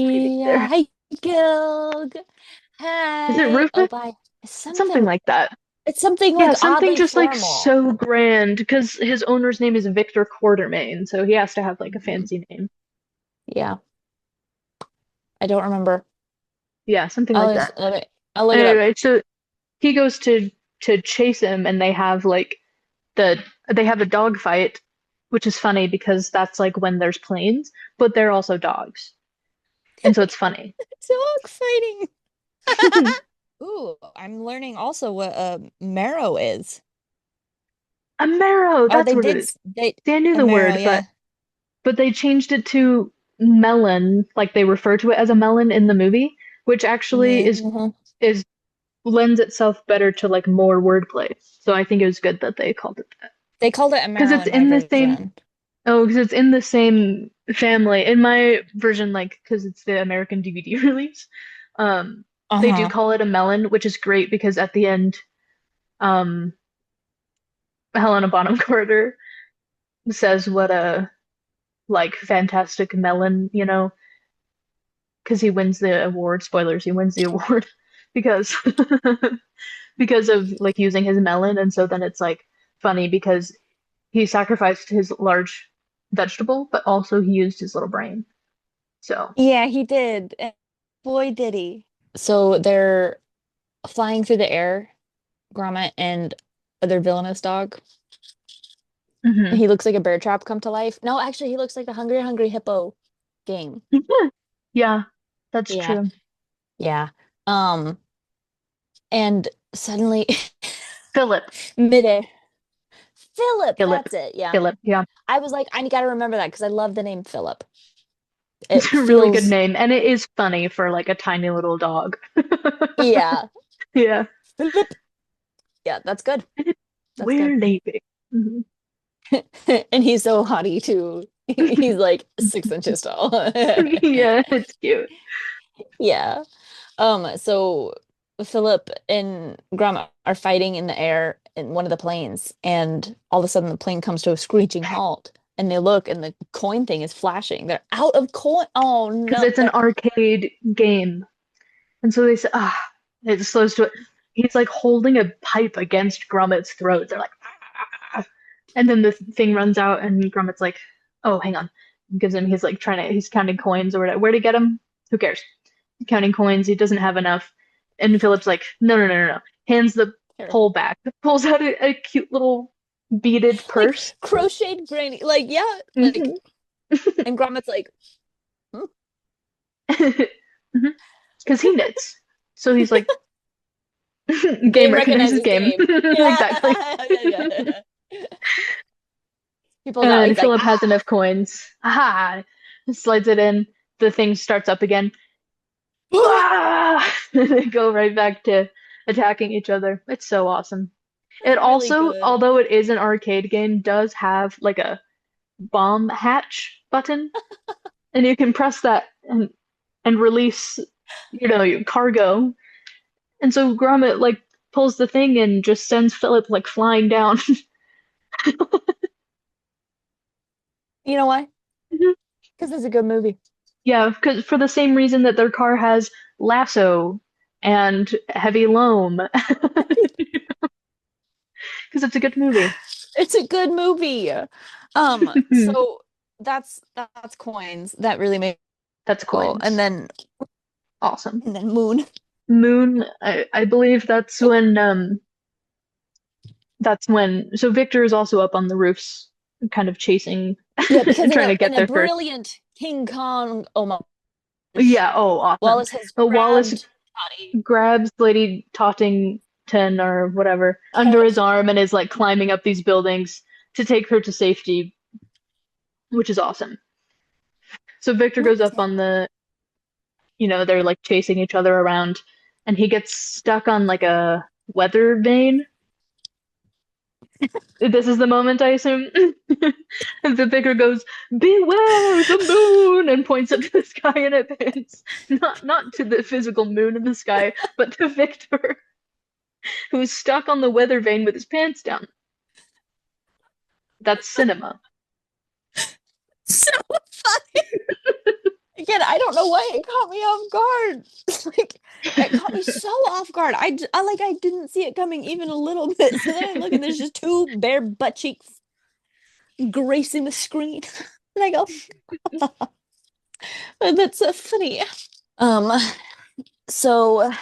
Speaker 1: Right
Speaker 2: baby.
Speaker 1: there.
Speaker 2: Hi, Gilg.
Speaker 1: Is it
Speaker 2: Hi. Oh,
Speaker 1: Rufus?
Speaker 2: bye.
Speaker 1: Something
Speaker 2: Something.
Speaker 1: like that.
Speaker 2: It's something
Speaker 1: Yeah,
Speaker 2: like
Speaker 1: something
Speaker 2: oddly
Speaker 1: just like
Speaker 2: formal.
Speaker 1: so grand because his owner's name is Victor Quartermain, so he has to have like a
Speaker 2: Mhm.
Speaker 1: fancy name.
Speaker 2: Yeah, I don't remember.
Speaker 1: Yeah, something like
Speaker 2: I'll
Speaker 1: that.
Speaker 2: just I'll look it up.
Speaker 1: Anyway, so he goes to chase him, and the they have a dog fight, which is funny because that's like when there's planes, but they're also dogs, and so it's funny.
Speaker 2: So exciting. Ooh, I'm learning also what a marrow is.
Speaker 1: A marrow,
Speaker 2: Oh,
Speaker 1: that's what it is.
Speaker 2: they
Speaker 1: See, I knew
Speaker 2: a
Speaker 1: the
Speaker 2: marrow,
Speaker 1: word,
Speaker 2: yeah.
Speaker 1: but they changed it to melon, like they refer to it as a melon in the movie, which actually
Speaker 2: Mhm.
Speaker 1: is lends itself better to like more wordplay. So I think it was good that they called it that.
Speaker 2: They called it a
Speaker 1: Because
Speaker 2: marrow
Speaker 1: it's
Speaker 2: in my
Speaker 1: in the same
Speaker 2: version.
Speaker 1: Oh, because it's in the same family. In my version, like, because it's the American DVD release, they do
Speaker 2: Uh-huh.
Speaker 1: call it a melon, which is great because at the end, um, Helena Bonham Carter says what a like fantastic melon, because he wins the award. Spoilers, he wins the award because because of like using his melon, and so then it's like funny because he sacrificed his large vegetable, but also he used his little brain. So.
Speaker 2: Yeah, he did. And boy, did he. So they're flying through the air, Gromit and their villainous dog. And
Speaker 1: Mhm.
Speaker 2: he looks like a bear trap come to life. No, actually, he looks like the Hungry Hungry Hippo game.
Speaker 1: Yeah, that's
Speaker 2: Yeah,
Speaker 1: true.
Speaker 2: yeah. Um, and suddenly,
Speaker 1: Philip,
Speaker 2: midair, Philip,
Speaker 1: Philip,
Speaker 2: that's it. Yeah.
Speaker 1: Philip. Yeah,
Speaker 2: I was like, I gotta remember that because I love the name Philip.
Speaker 1: it's
Speaker 2: It
Speaker 1: a really good
Speaker 2: feels,
Speaker 1: name, and it is funny for like a tiny little dog.
Speaker 2: yeah,
Speaker 1: Yeah,
Speaker 2: Philip. Yeah, that's good.
Speaker 1: and it's
Speaker 2: That's good.
Speaker 1: we're leaving. Mhm.
Speaker 2: And he's so haughty too. He's like 6 inches tall.
Speaker 1: Yeah, it's cute.
Speaker 2: Yeah. So Philip and Grandma are fighting in the air in one of the planes, and all of a sudden the plane comes to a screeching halt. and they look and the coin thing is flashing. They're out of coin. Oh
Speaker 1: because
Speaker 2: no.
Speaker 1: it's an arcade game. And so they say, it slows to it. He's like holding a pipe against Grommet's throat. They're like, ah. And then the thing runs out, and Grommet's like, oh, hang on. Gives him, he's like he's counting coins or whatever. Where to get him? Who cares? Counting coins. He doesn't have enough. And Philip's like, no, no, no, no, no. Hands the
Speaker 2: Here.
Speaker 1: pole back, pulls out a cute little beaded
Speaker 2: Like
Speaker 1: purse.
Speaker 2: crocheted granny. Like, yeah, like,
Speaker 1: Mhm.
Speaker 2: and Grommet's like, hmm.
Speaker 1: Mhm. Because he knits. So he's like, game
Speaker 2: Game
Speaker 1: recognizes
Speaker 2: recognizes
Speaker 1: game.
Speaker 2: game.
Speaker 1: Exactly.
Speaker 2: Yeah. He pulls out,
Speaker 1: And
Speaker 2: he's like,
Speaker 1: Philip has
Speaker 2: ah.
Speaker 1: enough coins. Aha! Slides it in. The thing starts up again. They go right back to attacking each other. It's so awesome.
Speaker 2: That's
Speaker 1: It
Speaker 2: really
Speaker 1: also,
Speaker 2: good.
Speaker 1: although it is an arcade game, does have like a bomb hatch button, and you can press that and release, your cargo. And so Gromit like pulls the thing and just sends Philip like flying down.
Speaker 2: You know why? Because it's a good movie.
Speaker 1: Yeah, because for the same reason that their car has lasso and heavy loam, because it's a good movie.
Speaker 2: It's a good movie. So that's coins. That really made
Speaker 1: That's
Speaker 2: cool. And
Speaker 1: coins.
Speaker 2: then
Speaker 1: Awesome.
Speaker 2: Moon.
Speaker 1: Moon, I believe that's when so Victor is also up on the roofs, kind of chasing,
Speaker 2: Yeah, because
Speaker 1: trying to
Speaker 2: in
Speaker 1: get
Speaker 2: a
Speaker 1: there first.
Speaker 2: brilliant King Kong homage,
Speaker 1: Yeah, oh, awesome.
Speaker 2: Wallace has
Speaker 1: But Wallace
Speaker 2: grabbed Toddy.
Speaker 1: grabs Lady Tottington or whatever under his arm and is like climbing up these buildings to take her to safety, which is awesome. So Victor goes up on they're like chasing each other around, and he gets stuck on like a weather vane. This is the moment, I assume. And the Victor goes, "Beware the moon," and points up to the sky in advance. Not to the physical moon in the sky, but to Victor, who's stuck on the weather vane with his pants down. That's cinema.
Speaker 2: So funny. Again, I don't know why it caught me off guard. Like it caught me so off guard. I didn't see it coming even a little bit. So then I look and there's just two bare butt cheeks gracing the screen. And I go, that's so funny. Um, so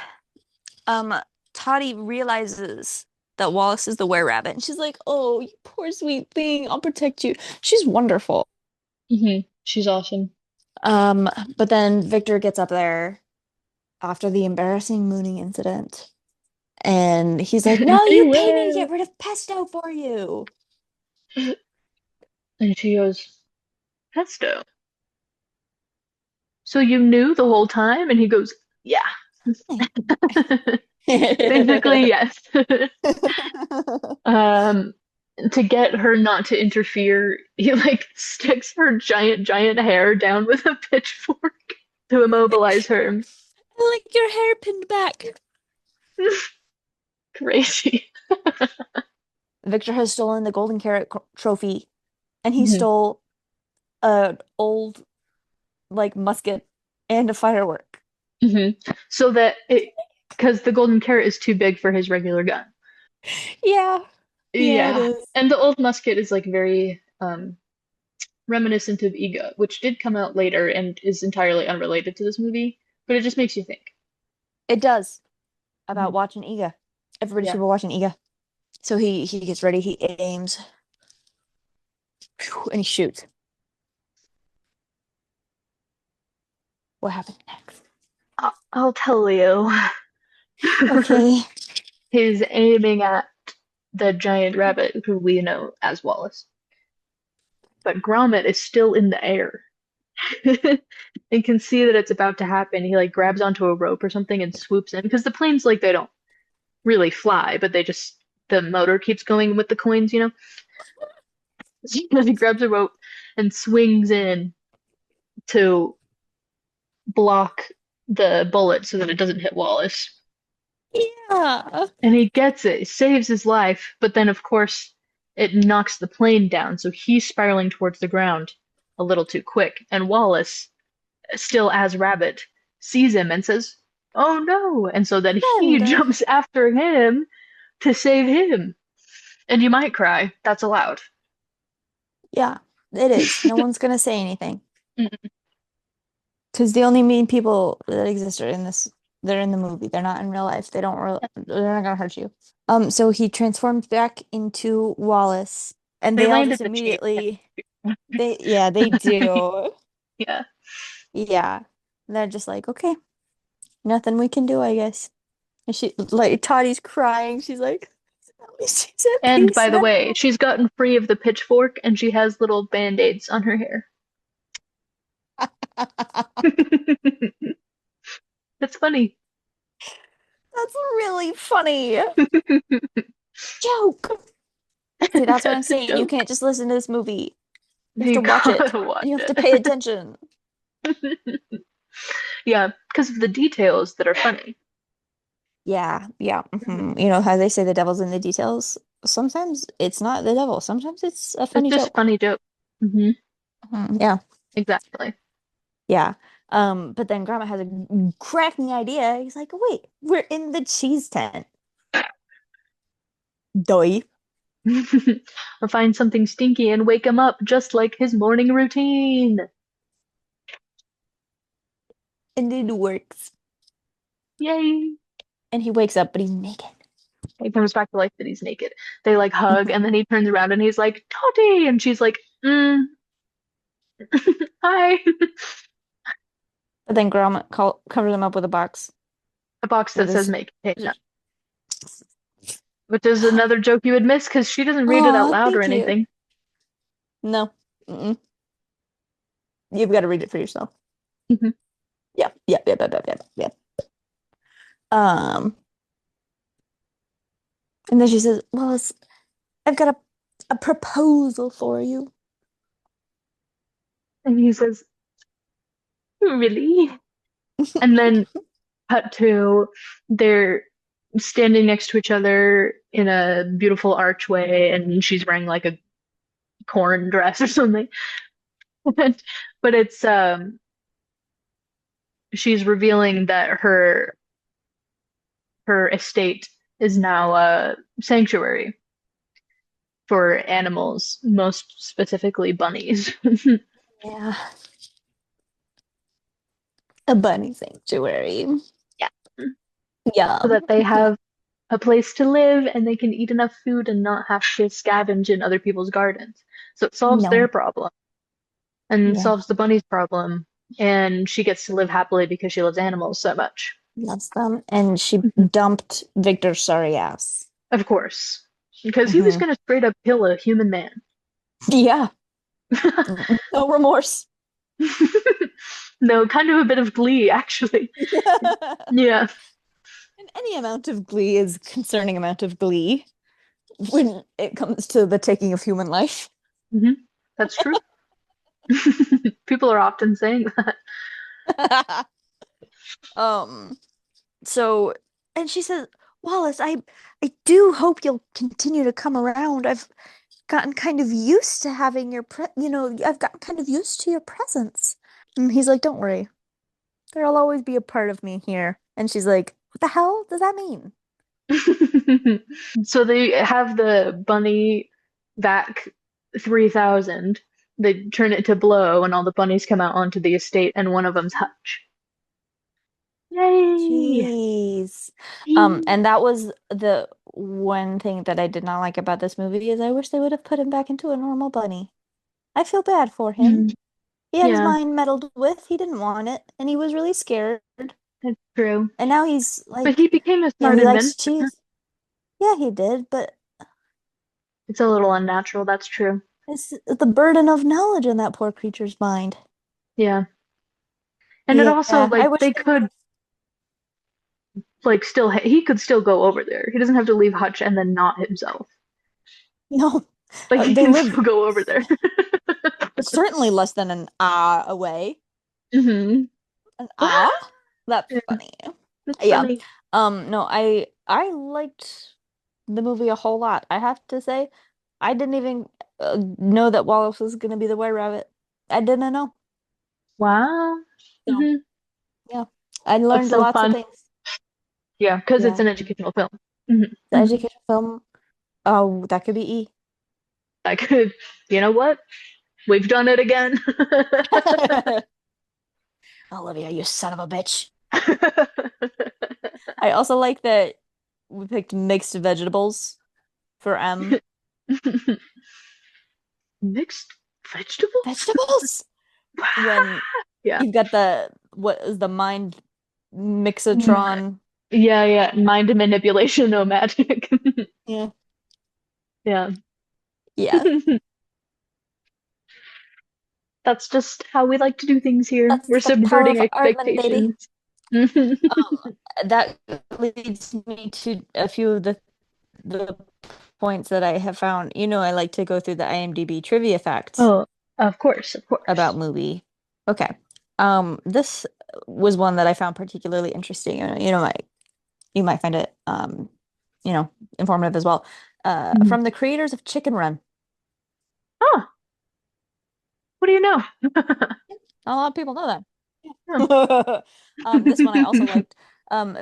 Speaker 2: um Toddy realizes that Wallace is the were-rabbit, and she's like, "Oh, you poor sweet thing, I'll protect you." She's wonderful.
Speaker 1: She's awesome.
Speaker 2: Um, but then Victor gets up there after the embarrassing mooning incident, and he's like, "No, you pay me to
Speaker 1: Beware.
Speaker 2: get rid of pesto for you."
Speaker 1: And she goes, "Pesto. So you knew the whole time?" And he goes, "Yeah." Basically, yes. Um, to get her not to interfere, he like sticks her giant hair down with a pitchfork to immobilize her.
Speaker 2: I like your hair pinned back.
Speaker 1: Crazy.
Speaker 2: Victor has stolen the golden carrot trophy, and he
Speaker 1: Mhm.
Speaker 2: stole an old like musket and a firework.
Speaker 1: Mhm. So that because the golden carrot is too big for his regular gun.
Speaker 2: Yeah, yeah, it
Speaker 1: Yeah.
Speaker 2: is.
Speaker 1: And the old musket is like very reminiscent of Ega, which did come out later and is entirely unrelated to this movie, but it just makes you think.
Speaker 2: It does about
Speaker 1: Mhm.
Speaker 2: watching Iga. Everybody should
Speaker 1: Yeah.
Speaker 2: be watching Iga. So he gets ready, he aims, and he shoots. What happened next?
Speaker 1: I'll tell you.
Speaker 2: Okay.
Speaker 1: He's aiming at the giant rabbit who we know as Wallace. But Gromit is still in the air. And can see that it's about to happen. He like grabs onto a rope or something and swoops in because the planes like they don't really fly, but the motor keeps going with the coins. So he grabs a rope and swings in to block the bullet so that it doesn't hit Wallace.
Speaker 2: Yeah.
Speaker 1: And he gets it, saves his life, but then of course it knocks the plane down, so he's spiraling towards the ground a little too quick. And Wallace, still as Rabbit, sees him and says, "Oh no!" And so then he
Speaker 2: Friend.
Speaker 1: jumps after him to save him. And you might cry. That's allowed.
Speaker 2: Yeah, it is. No one's gonna say anything. Because the only mean people that exist are in this, they're in the movie. They're not in real life. They're not gonna hurt you. So he transforms back into Wallace, and
Speaker 1: They
Speaker 2: they all
Speaker 1: land
Speaker 2: just
Speaker 1: at the cheap.
Speaker 2: immediately, yeah, they do.
Speaker 1: Yeah.
Speaker 2: Yeah. They're just like, okay, nothing we can do, I guess. And like, Toddy's crying. She's like, at least she's at
Speaker 1: And
Speaker 2: peace
Speaker 1: by the
Speaker 2: now.
Speaker 1: way, she's gotten free of the pitchfork and she has little band-aids on her hair. That's funny.
Speaker 2: That's really funny. Joke. See, that's what I'm
Speaker 1: That's a
Speaker 2: saying. You
Speaker 1: joke.
Speaker 2: can't just listen to this movie. You have
Speaker 1: You
Speaker 2: to watch it.
Speaker 1: gotta watch
Speaker 2: You have to pay
Speaker 1: it.
Speaker 2: attention.
Speaker 1: Yeah, because of the details that are funny.
Speaker 2: Yeah, yeah.
Speaker 1: Mhm.
Speaker 2: You know how they say the devil's in the details? Sometimes it's not the devil. Sometimes it's a
Speaker 1: It's
Speaker 2: funny
Speaker 1: just
Speaker 2: joke.
Speaker 1: funny joke. Hmm.
Speaker 2: Yeah,
Speaker 1: Exactly.
Speaker 2: yeah. But then Grandma has a cracking idea. He's like, wait, we're in the cheese tent. Doi.
Speaker 1: Or find something stinky and wake him up, just like his morning routine.
Speaker 2: And it works.
Speaker 1: Yay!
Speaker 2: And he wakes up, but he's naked.
Speaker 1: He comes back to life that he's naked. They like hug, and then he turns around and he's like, "Totty!" And she's like, "Hi."
Speaker 2: But then Grandma covers him up with a box
Speaker 1: A box
Speaker 2: with
Speaker 1: that says
Speaker 2: his.
Speaker 1: "Make it," which is another joke you would miss because she doesn't read it out
Speaker 2: Oh,
Speaker 1: loud or
Speaker 2: thank you.
Speaker 1: anything.
Speaker 2: No. Mm-mm. You've got to read it for yourself.
Speaker 1: Mhm.
Speaker 2: Yep, yep, yep, yep, yep, yep, yep. Um, and then she says, "Well, I've got a proposal for you."
Speaker 1: And he says, "Really?" And then cut to they're standing next to each other in a beautiful archway, and she's wearing like a corn dress or something. But it's she's revealing that her estate is now a sanctuary for animals, most specifically bunnies.
Speaker 2: Yeah. A bunny sanctuary.
Speaker 1: Yeah. So
Speaker 2: Yum.
Speaker 1: that they have a place to live and they can eat enough food and not have to scavenge in other people's gardens. So it solves their
Speaker 2: No.
Speaker 1: problem and
Speaker 2: Yeah.
Speaker 1: solves the bunny's problem. And she gets to live happily because she loves animals so much.
Speaker 2: Loves them. And she
Speaker 1: Mhm.
Speaker 2: dumped Victor's sorry ass.
Speaker 1: Of course. Because he was
Speaker 2: Hmm.
Speaker 1: going to straight up kill a human man.
Speaker 2: Yeah. No remorse.
Speaker 1: No, kind of a bit of glee, actually.
Speaker 2: Yeah.
Speaker 1: Yeah.
Speaker 2: And any amount of glee is concerning amount of glee when it comes to the taking of human life.
Speaker 1: Hmm. That's true. People are often saying that.
Speaker 2: Um, so and she says, Wallace, I do hope you'll continue to come around. I've gotten kind of used to having I've gotten kind of used to your presence. And he's like, don't worry. There'll always be a part of me here. And she's like, what the hell does that mean?
Speaker 1: So they have the bunny vac 3000. They turn it to blow, and all the bunnies come out onto the estate, and one of them's Hutch. Yay!
Speaker 2: Jeez.
Speaker 1: Yay.
Speaker 2: And that was the one thing that I did not like about this movie is I wish they would have put him back into a normal bunny. I feel bad for him.
Speaker 1: Mm,
Speaker 2: He had his
Speaker 1: yeah,
Speaker 2: mind meddled with. He didn't want it, and he was really scared.
Speaker 1: that's true.
Speaker 2: And now he's
Speaker 1: But he
Speaker 2: like,
Speaker 1: became a
Speaker 2: you know,
Speaker 1: smart
Speaker 2: he likes
Speaker 1: inventor.
Speaker 2: cheese. Yeah, he did, but
Speaker 1: It's a little unnatural, that's true.
Speaker 2: it's the burden of knowledge in that poor creature's mind.
Speaker 1: Yeah. And it
Speaker 2: Yeah,
Speaker 1: also,
Speaker 2: I
Speaker 1: like,
Speaker 2: wish
Speaker 1: they
Speaker 2: they would
Speaker 1: could,
Speaker 2: have.
Speaker 1: like, still, he could still go over there. He doesn't have to leave Hutch and then not himself.
Speaker 2: No,
Speaker 1: Like, he
Speaker 2: they
Speaker 1: can
Speaker 2: live
Speaker 1: still go over there.
Speaker 2: certainly less than an ah away.
Speaker 1: Hmm.
Speaker 2: An ah? That's
Speaker 1: Yeah,
Speaker 2: funny.
Speaker 1: that's
Speaker 2: Yeah.
Speaker 1: funny.
Speaker 2: No, I liked the movie a whole lot, I have to say. I didn't even know that Wallace was gonna be the White Rabbit. I didn't know.
Speaker 1: Wow.
Speaker 2: So
Speaker 1: Hmm.
Speaker 2: yeah, I
Speaker 1: That's
Speaker 2: learned
Speaker 1: so
Speaker 2: lots of
Speaker 1: fun.
Speaker 2: things.
Speaker 1: Yeah, because it's
Speaker 2: Yeah,
Speaker 1: an educational film. Hmm.
Speaker 2: the
Speaker 1: Hmm.
Speaker 2: education film. Oh, that could be E.
Speaker 1: I could, you know what? We've done it again.
Speaker 2: Olivia, you son of a bitch. I also like that we picked mixed vegetables for M.
Speaker 1: Mixed vegetables?
Speaker 2: Vegetables? When
Speaker 1: Yeah.
Speaker 2: you've got the what is the mind
Speaker 1: Mm.
Speaker 2: mixotron?
Speaker 1: Yeah, yeah. Mind manipulation, no magic.
Speaker 2: Yeah.
Speaker 1: Yeah.
Speaker 2: Yeah.
Speaker 1: That's just how we like to do things here.
Speaker 2: That's
Speaker 1: We're
Speaker 2: the power
Speaker 1: subverting
Speaker 2: of Artman, baby.
Speaker 1: expectations. Mhm.
Speaker 2: That leads me to a few of the points that I have found. I like to go through the IMDb trivia facts
Speaker 1: Oh, of course, of
Speaker 2: about
Speaker 1: course.
Speaker 2: movie. Okay. This was one that I found particularly interesting. You might find it informative as well.
Speaker 1: Mhm.
Speaker 2: From the creators of Chicken Run.
Speaker 1: Oh, what do you know?
Speaker 2: Not a lot of people know that.
Speaker 1: Yeah.
Speaker 2: This one I also liked.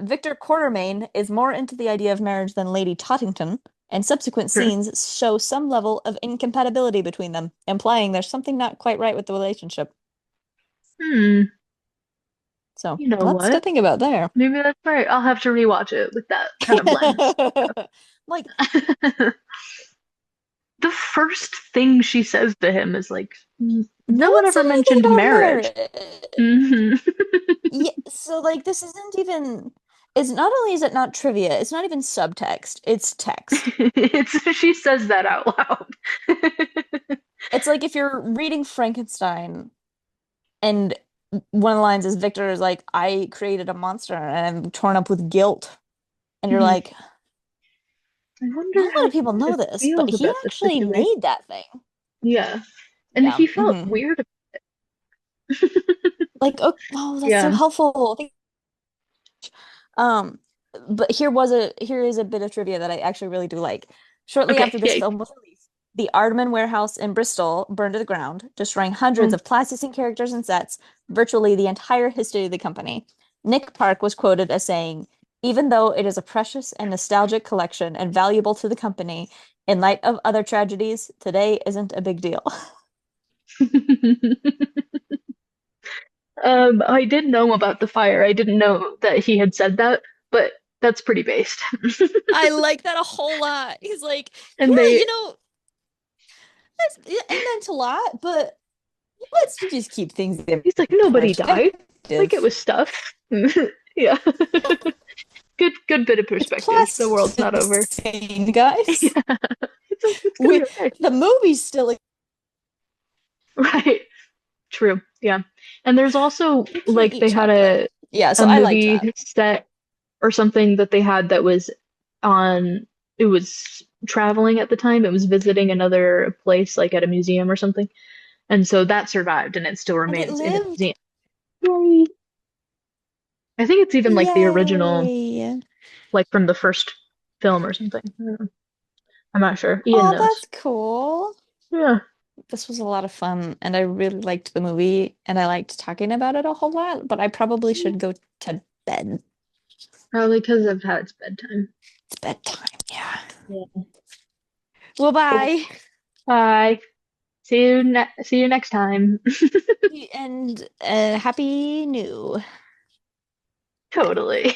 Speaker 2: Victor Quartermain is more into the idea of marriage than Lady Tottington, and subsequent
Speaker 1: True.
Speaker 2: scenes show some level of incompatibility between them, implying there's something not quite right with the relationship.
Speaker 1: Hmm.
Speaker 2: So,
Speaker 1: You know
Speaker 2: lots to
Speaker 1: what?
Speaker 2: think about there.
Speaker 1: Maybe that's right. I'll have to rewatch it with that kind of lens.
Speaker 2: Like,
Speaker 1: The first thing she says to him is like,
Speaker 2: no
Speaker 1: no one
Speaker 2: one said
Speaker 1: ever
Speaker 2: anything
Speaker 1: mentioned
Speaker 2: about
Speaker 1: marriage.
Speaker 2: marriage.
Speaker 1: Hmm.
Speaker 2: Yeah, so like this isn't even it's not only is it not trivia, it's not even subtext, it's text.
Speaker 1: She says that out loud.
Speaker 2: It's like if you're reading Frankenstein and one of the lines is Victor is like, I created a monster and I'm torn up with guilt. And you're
Speaker 1: Mhm.
Speaker 2: like,
Speaker 1: I
Speaker 2: not
Speaker 1: wonder
Speaker 2: a lot
Speaker 1: how
Speaker 2: of people know
Speaker 1: it
Speaker 2: this, but
Speaker 1: feels
Speaker 2: he
Speaker 1: about this
Speaker 2: actually
Speaker 1: situation.
Speaker 2: made that thing.
Speaker 1: Yeah. And
Speaker 2: Yeah.
Speaker 1: he felt
Speaker 2: Hmm.
Speaker 1: weird.
Speaker 2: Like, oh, that's so
Speaker 1: Yeah.
Speaker 2: helpful. Um, but here is a bit of trivia that I actually really do like. Shortly
Speaker 1: Okay.
Speaker 2: after this
Speaker 1: Yay.
Speaker 2: film was released, the Aardman warehouse in Bristol burned to the ground, destroying hundreds
Speaker 1: Oh.
Speaker 2: of plasticine characters and sets, virtually the entire history of the company. Nick Park was quoted as saying, "Even though it is a precious and nostalgic collection and valuable to the company, in light of other tragedies, today isn't a big deal."
Speaker 1: I did know about the fire. I didn't know that he had said that, but that's pretty based.
Speaker 2: I like that a whole lot. He's like,
Speaker 1: And
Speaker 2: yeah,
Speaker 1: they,
Speaker 2: it meant a lot, but let's just keep things in
Speaker 1: he's like, nobody died. Like it
Speaker 2: perspective.
Speaker 1: was stuff. Yeah. Good bit of
Speaker 2: It's
Speaker 1: perspective. The world's not over.
Speaker 2: plasticine, guys.
Speaker 1: Yeah. It's gonna be
Speaker 2: We
Speaker 1: okay.
Speaker 2: the movie's still
Speaker 1: Right. True. Yeah. And there's also
Speaker 2: you can't
Speaker 1: like
Speaker 2: eat
Speaker 1: they had
Speaker 2: chocolate. Yeah, so
Speaker 1: a
Speaker 2: I liked that.
Speaker 1: movie set or something that they had that was on, it was traveling at the time. It was visiting another place like at a museum or something. And so that survived and it still
Speaker 2: And it
Speaker 1: remains in a
Speaker 2: lived.
Speaker 1: museum. Yay. I think it's even like the original,
Speaker 2: Yay.
Speaker 1: like from the first film or something. I don't know. I'm not sure. Ian
Speaker 2: Oh,
Speaker 1: knows.
Speaker 2: that's cool.
Speaker 1: Yeah.
Speaker 2: This was a lot of fun, and I really liked the movie, and I liked talking about it a whole lot, but I probably should go to bed.
Speaker 1: Probably because I've had its bedtime.
Speaker 2: It's bedtime. Yeah.
Speaker 1: Yeah.
Speaker 2: Well,
Speaker 1: Cool.
Speaker 2: bye.
Speaker 1: Bye. See you next time.
Speaker 2: And happy new.
Speaker 1: Totally.